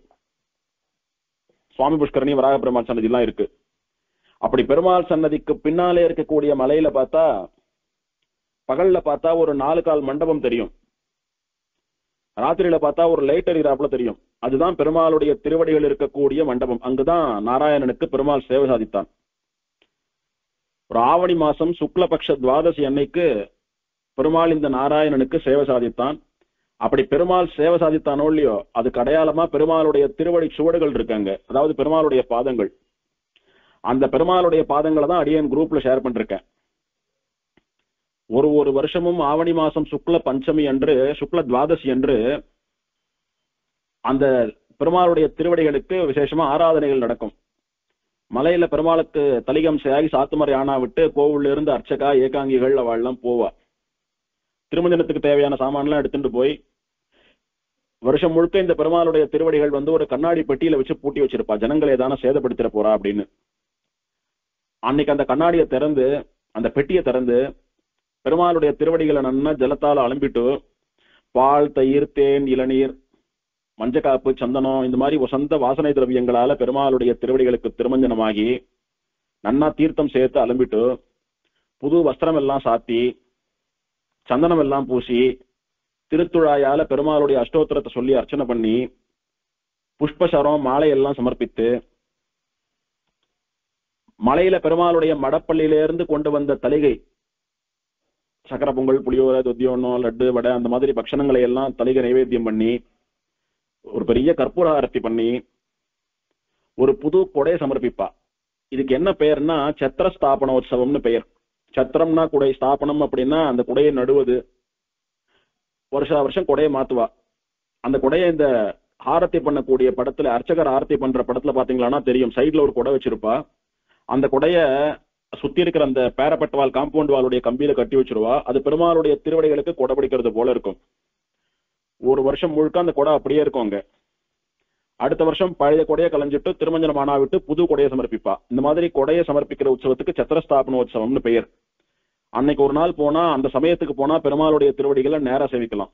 S1: சுவாமி புஷ்கரணி வராக பெருமாள் சன்னதி எல்லாம் இருக்கு. அப்படி பெருமாள் சன்னதிக்கு பின்னாலே இருக்கக்கூடிய மலையில பார்த்தா பகல்ல பார்த்தா ஒரு 4 கால் மண்டபம் தெரியும், ராத்திரியில பார்த்தா ஒரு லைட் எரிகிறாப்புல தெரியும். அதுதான் பெருமாளுடைய திருவடிகள் இருக்கக்கூடிய மண்டபம். அங்குதான் நாராயணனுக்கு பெருமாள் சேவை சாதித்தான். ஒரு ஆவணி மாசம் சுக்லபக்ஷ துவாதசி அன்னைக்கு பெருமாள் இந்த நாராயணனுக்கு சேவை சாதித்தான். அப்படி பெருமாள் சேவை சாதித்தானோ இல்லையோ அதுக்கு அடையாளமா பெருமாளுடைய திருவடி சுவடுகள் இருக்காங்க, அதாவது பெருமாளுடைய பாதங்கள். அந்த பெருமாளுடைய பாதங்களை தான் அடியன் குரூப்ல ஷேர் பண்ணிருக்கேன். ஒரு வருஷமும் ஆவணி மாசம் சுக்ல பஞ்சமி அன்று, சுக்ல துவாதசி அன்று அந்த பெருமாளுடைய திருவடிகளுக்கு விசேஷமா ஆராதனைகள் நடக்கும். மலையில பெருமாளுக்கு தலிகம் சேகி சாத்துமறை ஆனா விட்டு கோவில்ல இருந்து அர்ச்சகா ஏகாங்கிகள் அவள்லாம் போவா. திருமஞ்சனத்துக்கு தேவையான சாமான்லாம் எடுத்துட்டு போய் வருஷம் முழுக்க இந்த பெருமாளுடைய திருவடிகள் ஒரு கண்ணாடி பெட்டியில வச்சு பூட்டி வச்சிருப்பா, ஜனங்களை ஏதான சேதப்படுத்திட போறா அப்படின்னு. அன்னைக்கு அந்த கண்ணாடியை திறந்து, அந்த பெட்டியை திறந்து பெருமாளுடைய திருவடிகளை நன்னா ஜலத்தால அலம்பிட்டு பால், தயிர், தேன், இளநீர், மஞ்சக்காப்பு, சந்தனம் இந்த மாதிரி வசந்த வாசனை திரவியங்களால பெருமாளுடைய திருவடிகளுக்கு திருமஞ்சனமாகி நன்னா தீர்த்தம் சேர்த்து அலம்பிட்டு புது வஸ்திரம் எல்லாம் சாத்தி சந்தனம் எல்லாம் பூசி திருத்துழாயால பெருமாளுடைய அஷ்டோத்திரத்தை சொல்லி அர்ச்சனை பண்ணி புஷ்பசரம் மாலை எல்லாம் சமர்ப்பித்து மலையில பெருமாளுடைய மடப்பள்ளியிலிருந்து கொண்டு வந்த தலிகை சக்கர பொங்கல், புளியோரை, தொத்தியோன்னம், லட்டு, வடை அந்த மாதிரி பக்ஷணங்களை எல்லாம் தலிகை நைவேத்தியம் பண்ணி ஒரு பெரிய கற்பூர ஆரத்தி பண்ணி ஒரு புது கொடையை சமர்ப்பிப்பா. இதுக்கு என்ன பெயர்னா சத்திர ஸ்தாபனோத்சவம்னு பெயர். சத்திரம்னா குடை, ஸ்தாபனம் அப்படின்னா அந்த குடையை நடுவது. வருஷா வருஷம் கொடையை மாத்துவா. அந்த கொடையை இந்த ஆரத்தி பண்ணக்கூடிய படத்துல, அர்ச்சகர் ஆரத்தி பண்ற படத்துல பாத்தீங்களா தெரியும், சைட்ல ஒரு கொடை வச்சிருப்பா. அந்த கொடைய சுத்தி இருக்கிற அந்த பேரப்பட்ட வால், காம்பவுண்ட் வாலுடைய கம்பியில கட்டி வச்சிருவா. அது பெருமாளுடைய திருவடிகளுக்கு கொடை பிடிக்கிறது போல இருக்கும். ஒரு வருஷம் முழுக்க அந்த கொடை அப்படியே இருக்கும் அங்க. அடுத்த வருஷம் பழைய கொடையை கலைஞ்சிட்டு திருமஞ்சனம் ஆனா விட்டு புது கொடையை சமர்ப்பிப்பா. இந்த மாதிரி கொடையை சமர்ப்பிக்கிற உற்சவத்துக்கு சத்திரஸ்தாபனோத்சவம்னு பெயர். அன்னைக்கு ஒரு நாள் போனா, அந்த சமயத்துக்கு போனா பெருமாளுடைய திருவடிகளை நேரா சேவிக்கலாம்.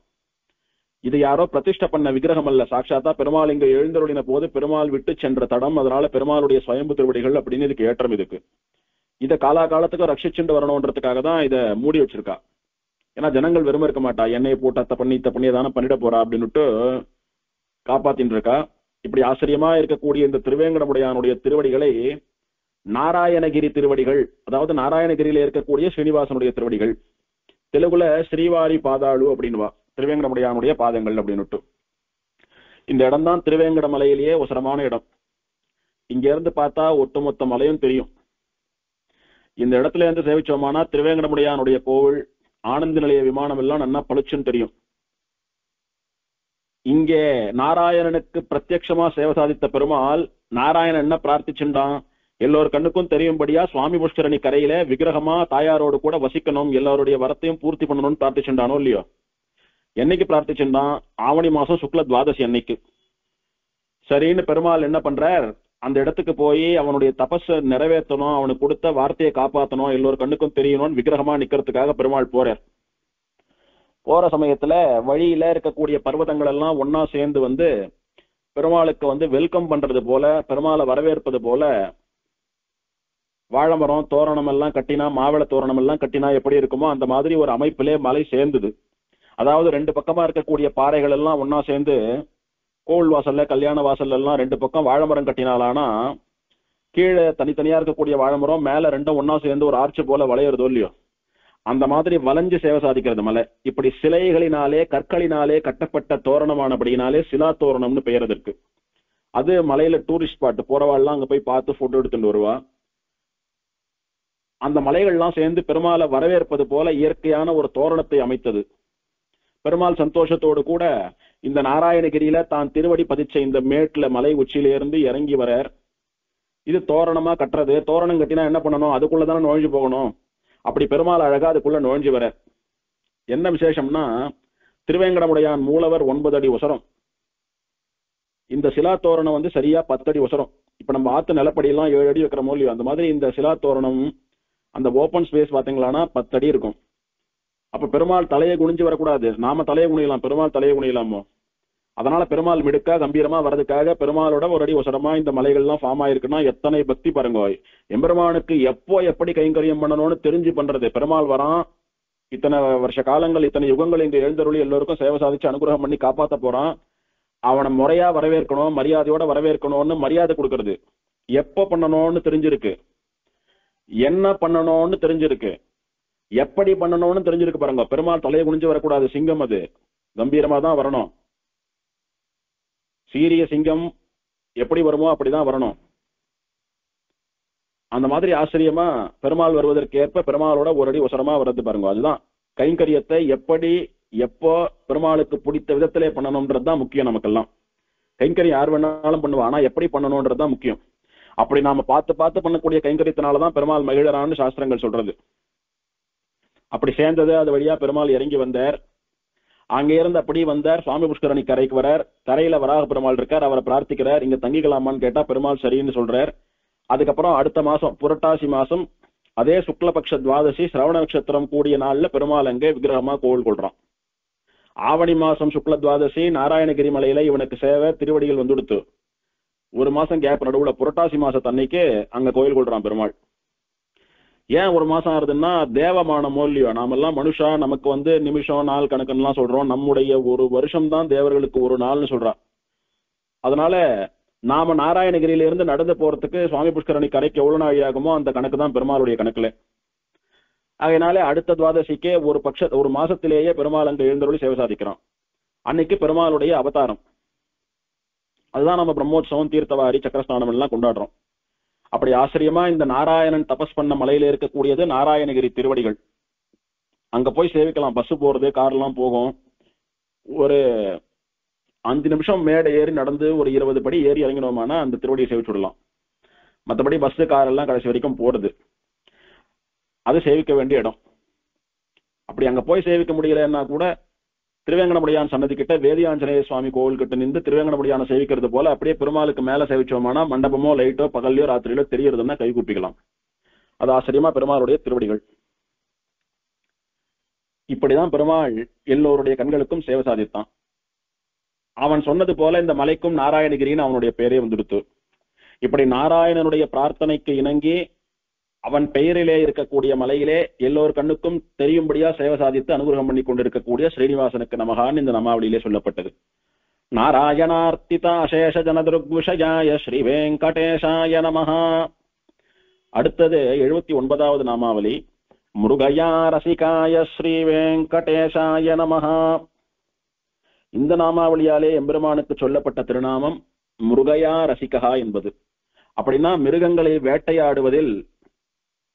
S1: இது யாரோ பிரதிஷ்டை பண்ண விக்கிரகம் அல்ல, சாட்சாத்தா பெருமாள் இங்க எழுந்தருளின போது பெருமாள் விட்டு சென்ற தடம். அதனால பெருமாளுடைய சுயம்பு திருவடிகள் அப்படின்னு இதுக்கு ஏற்றம். இதுக்கு இதை காலாகாலத்துக்கு ரட்சிச்சுட்டு வரணும்ன்றதுக்காக தான் இதை மூடி வச்சிருக்கா. ஏன்னா ஜனங்கள் வெறுமை இருக்க மாட்டா, எண்ணெயை போட்டு அத்தை பண்ணி இத்த பண்ணி தானே பண்ணிட போறா அப்படின்னுட்டு காப்பாத்தின்னு இருக்கா. இப்படி ஆச்சரியமா இருக்கக்கூடிய இந்த திருவேங்கடமுடையானுடைய திருவடிகளை நாராயணகிரி திருவடிகள், அதாவது நாராயணகிரியில இருக்கக்கூடிய ஸ்ரீனிவாசனுடைய திருவடிகள், தெலுங்குல ஸ்ரீவாரி பாதாளு அப்படின்வா, திருவேங்கடமுடையானுடைய பாதங்கள் அப்படின்னுட்டு. இந்த இடம் தான் திருவேங்கட மலையிலேயே உசரமான இடம். இங்க இருந்து பார்த்தா ஒட்டுமொத்த மலையும் தெரியும். இந்த இடத்துல இருந்து சேவிச்சோமானா திருவேங்கடமுடையானுடைய கோவில், ஆனந்த நிலைய விமானம் எல்லாம் நல்லா பளிச்சுன்னு தெரியும். இங்கே நாராயணனுக்கு பிரத்யட்சமா சேவை சாதித்த பெருமாள் நாராயணன் என்ன பிரார்த்திச்சுட்டான், எல்லோரு கண்ணுக்கும் தெரியும்படியா சுவாமி புஷ்கரணி கரையில விக்கிரகமா தாயாரோடு கூட வசிக்கணும், எல்லாருடைய வரத்தையும் பூர்த்தி பண்ணணும்னு பிரார்த்திச்சுட்டானோ இல்லையோ. என்னைக்கு பிரார்த்திச்சுட்டான்? ஆவணி மாசம் சுக்ல துவாதசி அன்னைக்கு. சரின்னு பெருமாள் என்ன பண்றார், அந்த இடத்துக்கு போய் அவனுடைய தபஸை நிறைவேற்றணும், அவனுக்கு கொடுத்த வார்த்தையை காப்பாற்றணும், எல்லோரு கண்ணுக்கும் தெரியணும்னு விக்கிரகமா நிக்கிறதுக்காக பெருமாள் போறார். போற சமயத்துல வழியில இருக்கக்கூடிய பர்வதங்கள் எல்லாம் ஒன்னா சேர்ந்து வந்து பெருமாளுக்கு வந்து வெல்கம் பண்றது போல, பெருமாளை வரவேற்பது போல வாழைமரம் தோரணம் எல்லாம் கட்டினா, மாவிள தோரணம் எல்லாம் கட்டினா எப்படி இருக்குமோ அந்த மாதிரி ஒரு அமைப்பிலே மலை சேர்ந்தது. அதாவது ரெண்டு பக்கமா இருக்கக்கூடிய பாறைகள் எல்லாம் ஒன்னா சேர்ந்து கோவில் வாசல்ல, கல்யாண வாசல்ல எல்லாம் ரெண்டு பக்கம் வாழைமரம் கட்டினாலானா கீழே தனித்தனியா இருக்கக்கூடிய வாழைமரம், மேல ரெண்டும் ஒன்னா சேர்ந்து ஒரு ஆர்ச்சி போல வளையறதோ இல்லையோ, அந்த மாதிரி வளைஞ்சு சேவை சாதிக்கிறது மலை. இப்படி சிலைகளினாலே கற்களினாலே கட்டப்பட்ட தோரணமானபடினாலே சிலா தோரணம்னு பெயர் இருக்கு. அது மலையில டூரிஸ்ட் ஸ்பாட், போறவாள்லாம் அங்க போய் பார்த்து போட்டோ எடுத்துட்டு வருவா. அந்த மலைகள்லாம் சேர்ந்து பெருமாளை வரவேற்பது போல இயற்கையான ஒரு தோரணத்தை அமைத்தது. பெருமாள் சந்தோஷத்தோடு கூட இந்த நாராயணகிரியில தான் திருவடி பதிச்ச இந்த மேட்ல மலை உச்சியிலிருந்து இறங்கி வரார். இது தோரணமா கட்டுறது. தோரணம் கட்டினா என்ன பண்ணணும், அதுக்குள்ளதானே நுழைஞ்சு போகணும். அப்படி பெருமாள் அழகா அதுக்குள்ள நுழைஞ்சு வர. என்ன விசேஷம்னா, திருவேங்கடமுடையான் மூலவர் 9 அடி உசரம், இந்த சிலா தோரணம் வந்து சரியா 10 அடி உசரம். இப்ப நம்ம ஆத்து நிலப்படி எல்லாம் 7 அடி வைக்கிற மூலியம், அந்த மாதிரி இந்த சிலா தோரணம் அந்த ஓப்பன் ஸ்பேஸ் பாத்தீங்களான்னா 10 அடி இருக்கும். அப்ப பெருமாள் தலையை குனிஞ்சு வரக்கூடாது, நாம தலையை குனியலாம், பெருமாள் தலையை குனியலாமோ. அதனால பெருமாள் மிடுக்கா கம்பீரமா வர்றதுக்காக பெருமாளோட ஒரு அடி உசரமா இந்த மலைகள்லாம் ஃபார்ம் ஆயிருக்குன்னா எத்தனை பக்தி பாருங்க. எம்பெருமானுக்கு எப்போ எப்படி கைங்கரியம் பண்ணணும்னு தெரிஞ்சு பண்றது. பெருமாள் வரான், இத்தனை வருஷ காலங்கள் இத்தனை யுகங்கள் இங்க எழுந்தருளி எல்லோருக்கும் சேவை சாதிச்சு அனுகிரகம் பண்ணி காப்பாத்த போறான். அவனை முறையா வரவேற்கணும், மரியாதையோட வரவேற்கணும்னு மரியாதை கொடுக்கறது. எப்ப பண்ணணும்னு தெரிஞ்சிருக்கு, என்ன பண்ணணும்னு தெரிஞ்சிருக்கு, எப்படி பண்ணணும்னு தெரிஞ்சிருக்கு பாருங்க. பெருமாள் தலையை குனிஞ்சு வரக்கூடாது, சிங்கம் அது கம்பீரமா தான் வரணும். சீரிய சிங்கம் எப்படி வருமோ அப்படிதான் வரணும். அந்த மாதிரி ஆச்சரியமா பெருமாள் வருவதற்கு ஏற்ப பெருமாளோட ஒரு அடி உசரமா வர்றது பாருங்க. அதுதான் கைங்கரியத்தை எப்படி எப்போ பெருமாளுக்கு பிடித்த விதத்திலே பண்ணணும்ன்றதுதான் முக்கியம். நமக்கெல்லாம் கைங்கரியம் யார் வேணாலும் பண்ணுவா, ஆனா எப்படி பண்ணணும்ன்றதுதான் முக்கியம். அப்படி நாம பார்த்து பார்த்து பண்ணக்கூடிய கைங்கரியத்தினாலதான் பெருமாள் மகிழறான்னு சாஸ்திரங்கள் சொல்றது. அப்படி சேர்ந்தது. அது வழியா பெருமாள் இறங்கி வந்தார். அங்கே இருந்து அப்படி வந்தார், சுவாமி புஷ்கரணி கரைக்கு வரார். கரையில வராக பெருமாள் இருக்கார், அவரை பிரார்த்திக்கிறார், இங்க தங்கிக்கலாமான்னு கேட்டா பெருமாள் சரின்னு சொல்றார். அதுக்கப்புறம் அடுத்த மாசம் புரட்டாசி மாசம் அதே சுக்லபக்ஷ துவாதசி சிரவண நட்சத்திரம் கூடிய நாள்ல பெருமாள் அங்கே விக்கிரகமா கோவில் கொள்றான். ஆவணி மாசம் சுக்ல துவாதசி நாராயணகிரி மலையில இவனுக்கு சேவை திருவடிகள் வந்துடுத்து. ஒரு மாசம் கேப் நடுவுல புரட்டாசி மாசத்தன்னைக்கு அங்க கோயில் கொள்றான் பெருமாள். ஏன் ஒரு மாசம் ஆகுதுன்னா தேவமானமோ இல்லையோ, நாமெல்லாம் மனுஷா, நமக்கு வந்து நிமிஷம் நாள் கணக்குன்னு சொல்றோம். நம்முடைய ஒரு வருஷம் தான் தேவர்களுக்கு ஒரு நாள்னு சொல்றா. அதனால நாம நாராயணகிரியில இருந்து நடந்து போறதுக்கு சுவாமி புஷ்கரணி கரைக்கு எவ்வளவு நாள் ஆகுமோ அந்த கணக்கு தான் பெருமாளுடைய கணக்குல. அதனால அடுத்த துவாதசிக்கே ஒரு மாசத்திலேயே பெருமாள் அங்க எழுந்தருளி சேவை சாதிக்கிறான். அன்னைக்கு பெருமாளுடைய அவதாரம். அதுதான் நம்ம பிரம்மோற்சவம், தீர்த்தவாரி, சக்கரஸ்நானம் எல்லாம் கொண்டாடுறோம். அப்படி ஆச்சரியமா இந்த நாராயணன் தபஸ் பண்ண மலையில இருக்கக்கூடியது நாராயணகிரி திருவடிகள். அங்க போய் சேவிக்கலாம். பஸ் போறது, கார் எல்லாம் போகும். ஒரு 5 நிமிஷம் மேடை ஏறி நடந்து ஒரு 20 படி ஏறி இறங்கினோம்னா அந்த திருவடியை சேவிச்சு விடலாம். மற்றபடி பஸ் கார் எல்லாம் கடைசி வரைக்கும் போறது. அது சேவிக்க வேண்டிய இடம். அப்படி அங்க போய் சேவிக்க முடியலன்னா கூட திருவேங்கடமுடியான் சன்னதி கிட்ட வேதியாஞ்சநேய சுவாமி கோவில் கிட்ட நின்று திருவேங்கடமுடியான சேவிக்கிறது போல அப்படியே பெருமாளுக்கு மேல சேவிச்சோம்னா மண்டபமோ லைட்டோ பகல்லையோ ராத்திரியிலோ தெரியறதுன்னா கை கூப்பிக்கலாம். அது ஆச்சரியமா பெருமாளுடைய திருவடிகள். இப்படிதான் பெருமாள் எல்லோருடைய கண்களுக்கும் சேவை சாதித்தான். அவன் சொன்னது போல இந்த மலைக்கும் நாராயணகிரின்னு அவனுடைய பெயரே வந்துடுத்து. இப்படி நாராயணனுடைய பிரார்த்தனைக்கு இணங்கி அவன் பெயரிலே இருக்கக்கூடிய மலையிலே எல்லோர் கண்ணுக்கும் தெரியும்படியா சேவை சாதித்து அனுகிரகம் பண்ணி கொண்டிருக்கக்கூடிய ஸ்ரீனிவாசனுக்கு நமகான்னு இந்த நாமாவளியிலே சொல்லப்பட்டது. நாராயணார்த்திதா அசேஷ ஜனதுர்குஷயாய ஸ்ரீ வெங்கடேஷாய நமஹா. அடுத்தது 79வது நாமாவளி. முருகயா ரசிகாய ஸ்ரீ வெங்கடேஷாய நமஹா. இந்த நாமாவளியாலே எம்பெருமானுக்கு சொல்லப்பட்ட திருநாமம் முருகயா ரசிகா என்பது. அப்படின்னா மிருகங்களை வேட்டையாடுவதில்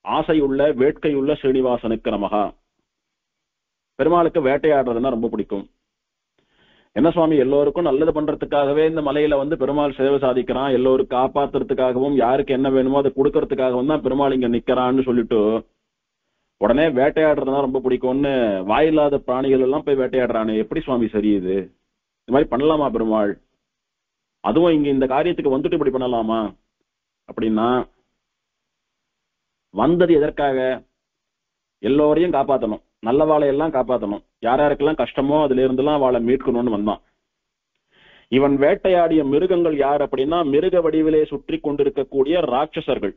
S1: ஆசையுள்ள வேட்கையுள்ள ஸ்ரீனிவாசனுக்கு நமகா. பெருமாளுக்கு வேட்டையாடுறதுன்னா ரொம்ப பிடிக்கும். என்ன சுவாமி, எல்லோருக்கும் நல்லது பண்றதுக்காகவே இந்த மலையில வந்து பெருமாள் சேவை சாதிக்கிறான், எல்லோரும் காப்பாத்துறதுக்காகவும் யாருக்கு என்ன வேணுமோ அதை கொடுக்கறதுக்காகவும் தான் பெருமாள் இங்க நிக்கிறான்னு சொல்லிட்டு உடனே வேட்டையாடுறதுனா ரொம்ப பிடிக்கும்னு வாயில்லாத பிராணிகள் எல்லாம் போய் வேட்டையாடுறானே, எப்படி சுவாமி சரி இது? இந்த மாதிரி பண்ணலாமா பெருமாள்? அதுவும் இங்க இந்த காரியத்துக்கு வந்துட்டு இப்படி பண்ணலாமா அப்படின்னா, வந்தது எதற்காக? எல்லோரையும் காப்பாற்றணும், நல்ல வாழையெல்லாம் காப்பாற்றணும், யார் யாருக்கெல்லாம் கஷ்டமோ அதுல இருந்தெல்லாம் வாழை மீட்கணும்னு வந்தான். இவன் வேட்டையாடிய மிருகங்கள் யார் அப்படின்னா, மிருக வடிவிலே சுற்றி கொண்டிருக்கக்கூடிய ராட்சசர்கள்.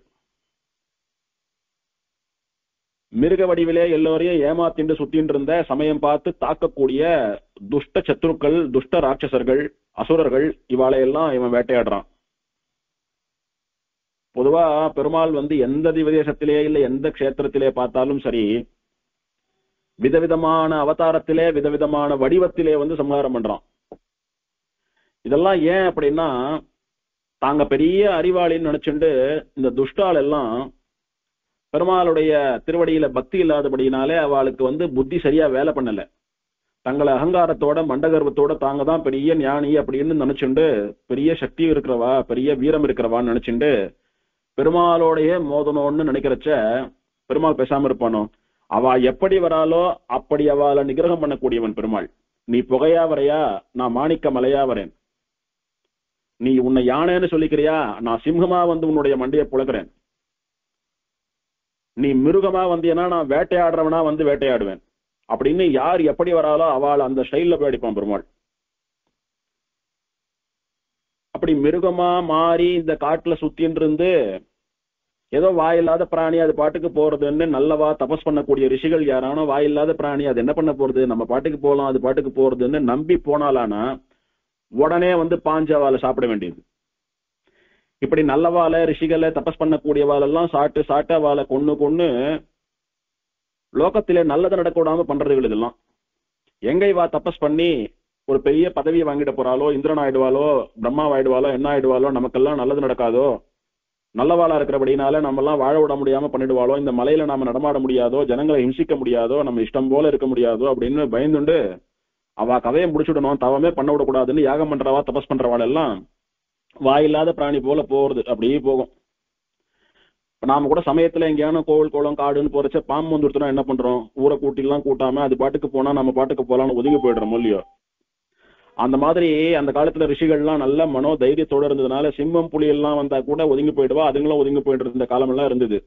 S1: மிருக வடிவிலே எல்லோரையும் ஏமாத்திண்டு சுத்தின்னு இருந்த சமயம் பார்த்து தாக்கக்கூடிய துஷ்ட சத்ருக்கள், துஷ்ட ராட்சசர்கள், அசுரர்கள், இவாளையெல்லாம் இவன் வேட்டையாடுறான். பொதுவா பெருமாள் வந்து எந்த திவதேசத்திலே இல்ல எந்த க்ஷேத்திரத்திலே பார்த்தாலும் சரி, விதவிதமான அவதாரத்திலே விதவிதமான வடிவத்திலே வந்து சம்ஹாரம் பண்றான். இதெல்லாம் ஏன் அப்படின்னா, தாங்க பெரிய அறிவாளின்னு நினைச்சுண்டு இந்த துஷ்டால் எல்லாம் பெருமாளுடைய திருவடியில பக்தி இல்லாதபடினாலே அவளுக்கு வந்து புத்தி சரியா வேலை பண்ணல. தங்களை அகங்காரத்தோட மண்டகர்வத்தோட தாங்க தான் பெரிய ஞானி அப்படின்னு நினைச்சுண்டு, பெரிய சக்தி இருக்கிறவா, பெரிய வீரம் இருக்கிறவான்னு நினைச்சுண்டு பெருமாளோடைய மோதனோன்னு நினைக்கிறச்ச பெருமாள் பேசாம இருப்பானோ? அவ எப்படி வராலோ அப்படி அவளை நிகிரகம் பண்ணக்கூடியவன் பெருமாள். நீ புகையா வரையா, நான் மாணிக்க மலையா வரேன். நீ உன்னை யானைன்னு சொல்லிக்கிறியா, நான் சிம்மமா வந்து உன்னுடைய மண்டையை புழக்கிறேன். நீ மிருகமா வந்தியனா நான் வேட்டையாடுறவனா வந்து வேட்டையாடுவேன் அப்படின்னு யார் எப்படி வராலோ அவள் அந்த ஸ்டைல்ல போய் அடிப்பான் பெருமாள். அப்படி மிருகமா மாறி இந்த காட்டுல சுத்தின்னு இருந்து ஏதோ வாயில்லாத பிராணி அது பாட்டுக்கு போறதுன்னு நல்லவா தபஸ் பண்ணக்கூடிய ரிஷிகள் யாரானோ, வாயில்லாத பிராணி அது என்ன பண்ண போறது, நம்ம பாட்டுக்கு போகலாம், அது பாட்டுக்கு போறதுன்னு நம்பி போனாலானா உடனே வந்து பாஞ்சவாளை சாப்பிட வேண்டியது. இப்படி நல்லவாளை ரிஷிகளை தபஸ் பண்ணக்கூடியவாளெல்லாம் சாட்டு வாழை கொன்னு லோகத்திலே நல்லது நடக்க விடாம பண்றதுகள் இதெல்லாம். எங்க இவா தபஸ் பண்ணி ஒரு பெரிய பதவியை வாங்கிட போறாளோ, இந்திரன் ஆயிடுவாளோ, பிரம்மாவாயிடுவாளோ, என்ன ஆயிடுவாளோ, நமக்கெல்லாம் நல்லது நடக்காதோ, நல்லவாளா இருக்கிறபடினால நம்ம எல்லாம் வாழ விட முடியாம பண்ணிடுவாளோ, இந்த மலையில நாம நடமாட முடியாதோ, ஜனங்களை ஹிம்சிக்க முடியாதோ, நம்ம இஷ்டம் போல இருக்க முடியாதோ அப்படின்னு பயந்துண்டு அவ கதையை முடிச்சுடணும், தவமே பண்ண விடக்கூடாதுன்னு யாகம் பண்றவா தபஸ் பண்றவாள் எல்லாம் வாயில்லாத பிராணி போல போறது அப்படியே போகும். நாம கூட சமயத்துல எங்கேயான கோவில் கோலம் காடுன்னு போறச்ச பாம்பு வந்துடுத்துனா என்ன பண்றோம்? ஊரை கூட்டிலாம் கூட்டாம அது பாட்டுக்கு போனா நம்ம பாட்டுக்கு போலான்னு ஒதுங்கி போயிடுறோம் இல்லையோ? அந்த மாதிரி அந்த காலத்துல ரிஷிகள்லாம் நல்ல மனோ தைரியத்தோட இருந்ததுனால சிம்மம் புலி எல்லாம் வந்தா கூட ஒதுங்கி போயிடுவா, அதுங்களும் ஒதுங்கி போயிட்டு இருந்த காலம் எல்லாம் இருந்தது.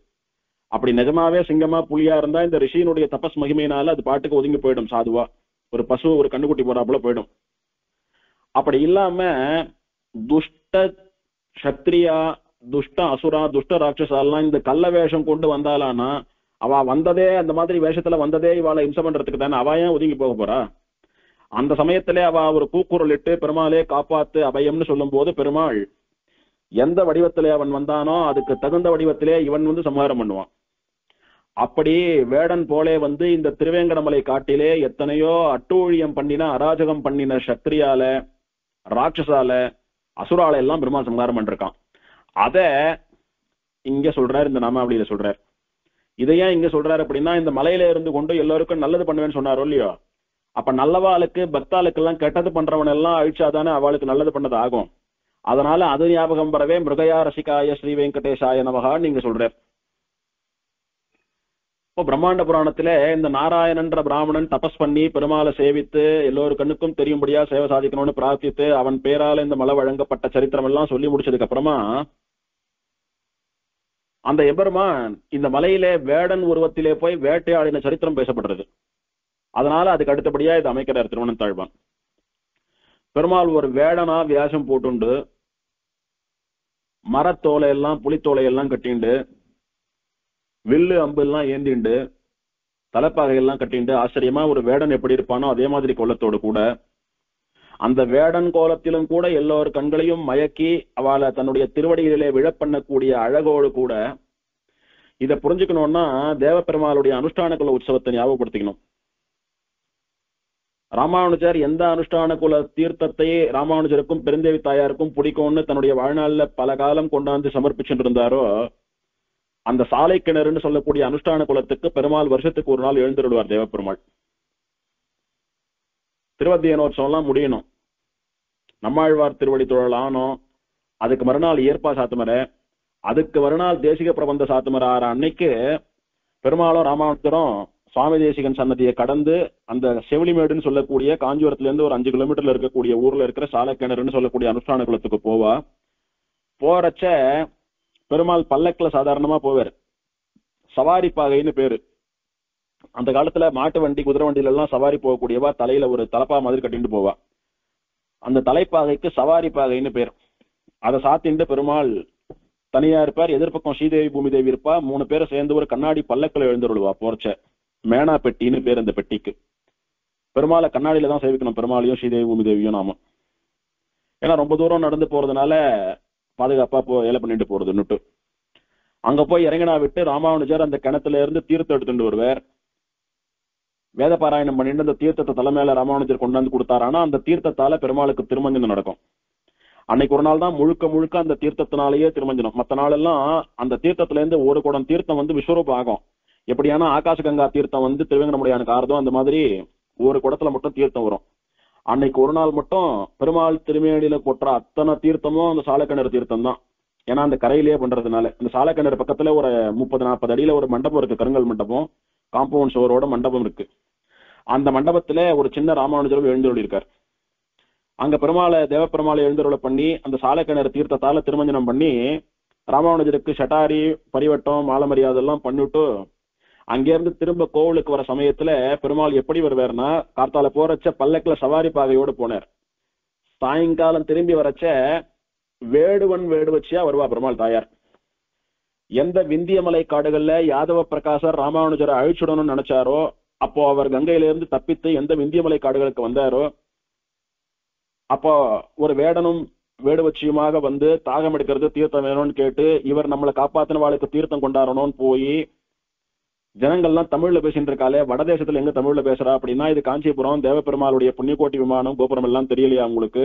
S1: அப்படி நிஜமாவே சிங்கமா புலியா இருந்தா இந்த ரிஷியினுடைய தபஸ் மகிமையினால அது பாட்டுக்கு ஒதுங்கி போயிடும் சாதுவா. ஒரு பசு ஒரு கண்ணுக்குட்டி போறாப்புல போயிடும். அப்படி இல்லாம துஷ்ட சத்திரியா, துஷ்ட அசுரா, துஷ்ட ராட்சசாலாம் இந்த கள்ள வேஷம் கொண்டு வந்தாலானா அவ வந்ததே அந்த மாதிரி வேஷத்துல வந்ததே இவாளை இம்சம் பண்றதுக்கு தானே. அவ ஏன் ஒதுங்கி போக போறா? அந்த சமயத்திலே அவ ஒரு கூக்குரல் இட்டு பெருமாளே காப்பாத்து அபயம்னு சொல்லும் போது பெருமாள் எந்த வடிவத்திலே அவன் வந்தானோ அதுக்கு தகுந்த வடிவத்திலே இவன் வந்து சம்ஹாரம் பண்ணுவான். அப்படி வேடன் போலே வந்து இந்த திருவேங்கடமலை காட்டிலே எத்தனையோ அட்டூழியம் பண்ணின, அராஜகம் பண்ணின சத்திரியால, ராட்சசால, அசுரால எல்லாம் பெருமாள் சம்ஹாரம் பண்ணிருக்கான். அத இங்க சொல்றாரு, இந்த நாமாவளியில சொல்றாரு. இதையா இங்க சொல்றாரு அப்படின்னா, இந்த மலையில இருந்து கொண்டு எல்லாருக்கும் நல்லது பண்ணுவேன்னு சொன்னாரோ இல்லையோ, அப்ப நல்லவாளுக்கு பக்தாளுக்கு எல்லாம் கெட்டது பண்றவன் எல்லாம் அழிச்சாதானே அவளுக்கு நல்லது பண்ணது ஆகும். அதனால அது ஞாபகம் வரவே மிருகயா ரசிகாய ஸ்ரீ வெங்கடேசாய நமகான்னு நீங்க சொல்றார். இப்போ பிரம்மாண்ட புராணத்துல இந்த நாராயணன்ற பிராமணன் தபஸ் பண்ணி பெருமாளை சேவித்து எல்லோரு கண்ணுக்கும் தெரியும்படியா சேவை சாதிக்கணும்னு பிரார்த்தித்து அவன் பேரால இந்த மலை வழங்கப்பட்ட சரித்திரம் எல்லாம் சொல்லி முடிச்சதுக்கு அப்புறமா அந்த எபெருமான் இந்த மலையிலே வேடன் உருவத்திலே போய் வேட்டையாடின சரித்திரம் பேசப்படுறது. அதனால அதுக்கு அடுத்தபடியா இது அமைக்கிறார் திருவண்ணந்தாழ்வான். பெருமாள் ஒரு வேடனா வியாசம் போட்டுண்டு மரத்தோலை எல்லாம் புலித்தோலை எல்லாம் கட்டிண்டு வில்லு அம்பு எல்லாம் ஏந்திண்டு தலைப்பாகை எல்லாம் கட்டிண்டு ஆச்சரியமா ஒரு வேடன் எப்படி இருப்பானோ அதே மாதிரி கோலத்தோடு கூட, அந்த வேடன் கோலத்திலும் கூட எல்லோரு கண்களையும் மயக்கி அவளை தன்னுடைய திருவடிகளிலே விழப்பண்ணக்கூடிய அழகோடு கூட. இதை புரிஞ்சுக்கணும்னா தேவப்பெருமாளுடைய அனுஷ்டான குல உற்சவத்தை ஞாபகப்படுத்திக்கணும். ராமானுஜர் எந்த அனுஷ்டான குல தீர்த்தத்தை ராமானுஜருக்கும் பெருந்தேவி தாயாருக்கும் பிடிக்கும்னு தன்னுடைய வாழ்நாள்ல பல காலம் கொண்டாந்து சமர்ப்பிச்சுட்டு இருந்தாரோ, அந்த சாலை கிணறுன்னு சொல்லக்கூடிய அனுஷ்டான குலத்துக்கு பெருமாள் வருஷத்துக்கு ஒரு நாள் எழுந்திருடுவார் தேவப்பெருமாள். திருவத்தியனோற்சவம் எல்லாம் முடியணும், நம்மாழ்வார் திருவடி தொழல் ஆனோம், அதுக்கு மறுநாள் ஏற்பா சாத்துமரை, அதுக்கு மறுநாள் தேசிக பிரபந்த சாத்துமரை ஆற அன்னைக்கு பெருமாளும் ராமானுஜரும் சுவாமி தேசிகன் சன்னதியை கடந்து அந்த செவிலிமேடுன்னு சொல்லக்கூடிய காஞ்சிபுரத்துல இருந்து ஒரு 5 கிலோமீட்டர்ல இருக்கக்கூடிய ஊர்ல இருக்கிற சாலக்கிணறுன்னு சொல்லக்கூடிய அனுஷ்டான குலத்துக்கு போவா. போறச்ச பெருமாள் பல்லக்குல சாதாரணமா போவார். சவாரி பாகைன்னு பேரு. அந்த காலத்துல மாட்டு வண்டி குதிரை வண்டியில எல்லாம் சவாரி போகக்கூடியவா தலையில ஒரு தலப்பா மாதிரி கட்டிட்டு போவா. அந்த தலைப்பாகைக்கு சவாரி பாகைன்னு பேர். அதை சாத்திண்டு பெருமாள் தனியா இருப்பார். எதிர்பக்கம் ஸ்ரீதேவி பூமிதேவி இருப்பா. 3 பேரை சேர்ந்து ஒரு கண்ணாடி பல்லக்குல எழுந்துருவா. போர்ச்ச மேனா பெட்டின்னு பேர் அந்த பெட்டிக்கு. பெருமாளை கண்ணாடியில தான் சேவிக்கணும், பெருமாளையும் ஸ்ரீதேவி பூமிதேவியும் நாம. ஏன்னா ரொம்ப தூரம் நடந்து போறதுனால பாதுகாப்பா ஏல பண்ணிட்டு போறதுன்னுட்டு அங்க போய் இறங்கினா விட்டு ராமானுஜர் அந்த கிணத்துல இருந்து தீர்த்தம் எடுத்துட்டு வருவார். வேத பாராயணம் பண்ணிட்டு அந்த தீர்த்தத்தை தலைமையில ராமானுஜர் கொண்டாந்து கொடுத்தாரு. ஆனா அந்த தீர்த்தத்தால பெருமாளுக்கு திருமஞ்சனம் நடக்கும். அன்னைக்கு ஒரு நாள் தான் முழுக்க முழுக்க அந்த தீர்த்தத்தினாலேயே திருமஞ்சனம். மற்ற நாள் எல்லாம் அந்த தீர்த்தத்துல இருந்து ஒரு குடம் தீர்த்தம் வந்து விஸ்வரூபம் ஆகும். எப்படியானா ஆகாச கங்கா தீர்த்தம் வந்து திருவேங்கடமுடியானுக்கு ஆறுதோ அந்த மாதிரி ஒரு குடத்துல மட்டும் தீர்த்தம் வரும். அன்னைக்கு ஒரு நாள் மட்டும் பெருமாள் திருமேனியில கொட்டுற அத்தனை தீர்த்தமும் அந்த சாலக்கிணறு தீர்த்தம் தான். ஏன்னா அந்த கரையிலேயே பண்றதுனால. அந்த சாலக்கிணறு பக்கத்துல ஒரு 30-40 அடியில ஒரு மண்டபம் இருக்கு, கருங்கல் மண்டபம், காம்பவுண்ட் சுவரோட மண்டபம் இருக்கு. அந்த மண்டபத்துல ஒரு சின்ன ராமானுஜரும் எழுந்தருளி இருக்கார். அங்க பெருமாளை தேவப்பெருமாளை எழுந்தருளை பண்ணி அந்த சாலக்கிணறு தீர்த்தத்தால திருமஞ்சனம் பண்ணி ராமானுஜருக்கு ஷட்டாரி பரிவட்டம் மாலை மரியாதை எல்லாம் பண்ணிவிட்டு அங்கிருந்து திரும்ப கோவிலுக்கு வர சமயத்துல பெருமாள் எப்படி வருவார்னா, கார்த்தால போறச்ச பல்லக்குல சவாரி பாகையோடு போனார். சாயங்காலம் திரும்பி வரச்ச வேடுவன் வேடுவச்சியா வருவா பெருமாள் தாயார். எந்த விந்தியமலை காடுகள்ல யாதவ பிரகாசர் ராமானுஜரை அழிச்சுடணும்னு நினைச்சாரோ அப்போ அவர் கங்கையிலிருந்து தப்பித்து எந்த விந்தியமலை காடுகளுக்கு வந்தாரோ அப்போ ஒரு வேடனும் வேடுவச்சியுமாக வந்து தாகம் எடுக்கிறது தீர்த்தம் வேணும்னு கேட்டு இவர் நம்மளை காப்பாத்தின வாழ்க்கை தீர்த்தம் கொண்டாடணும்னு போய் ஜனங்கள்லாம் தமிழ்ல பேசிட்டு இருக்காளே, வடதேசத்துல எங்க தமிழ்ல பேசுறா அப்படின்னா இது காஞ்சிபுரம் தேவப்பெருமாளுடைய புண்ணியக்கோட்டி விமானம் கோபுரம் எல்லாம் தெரியலையா உங்களுக்கு,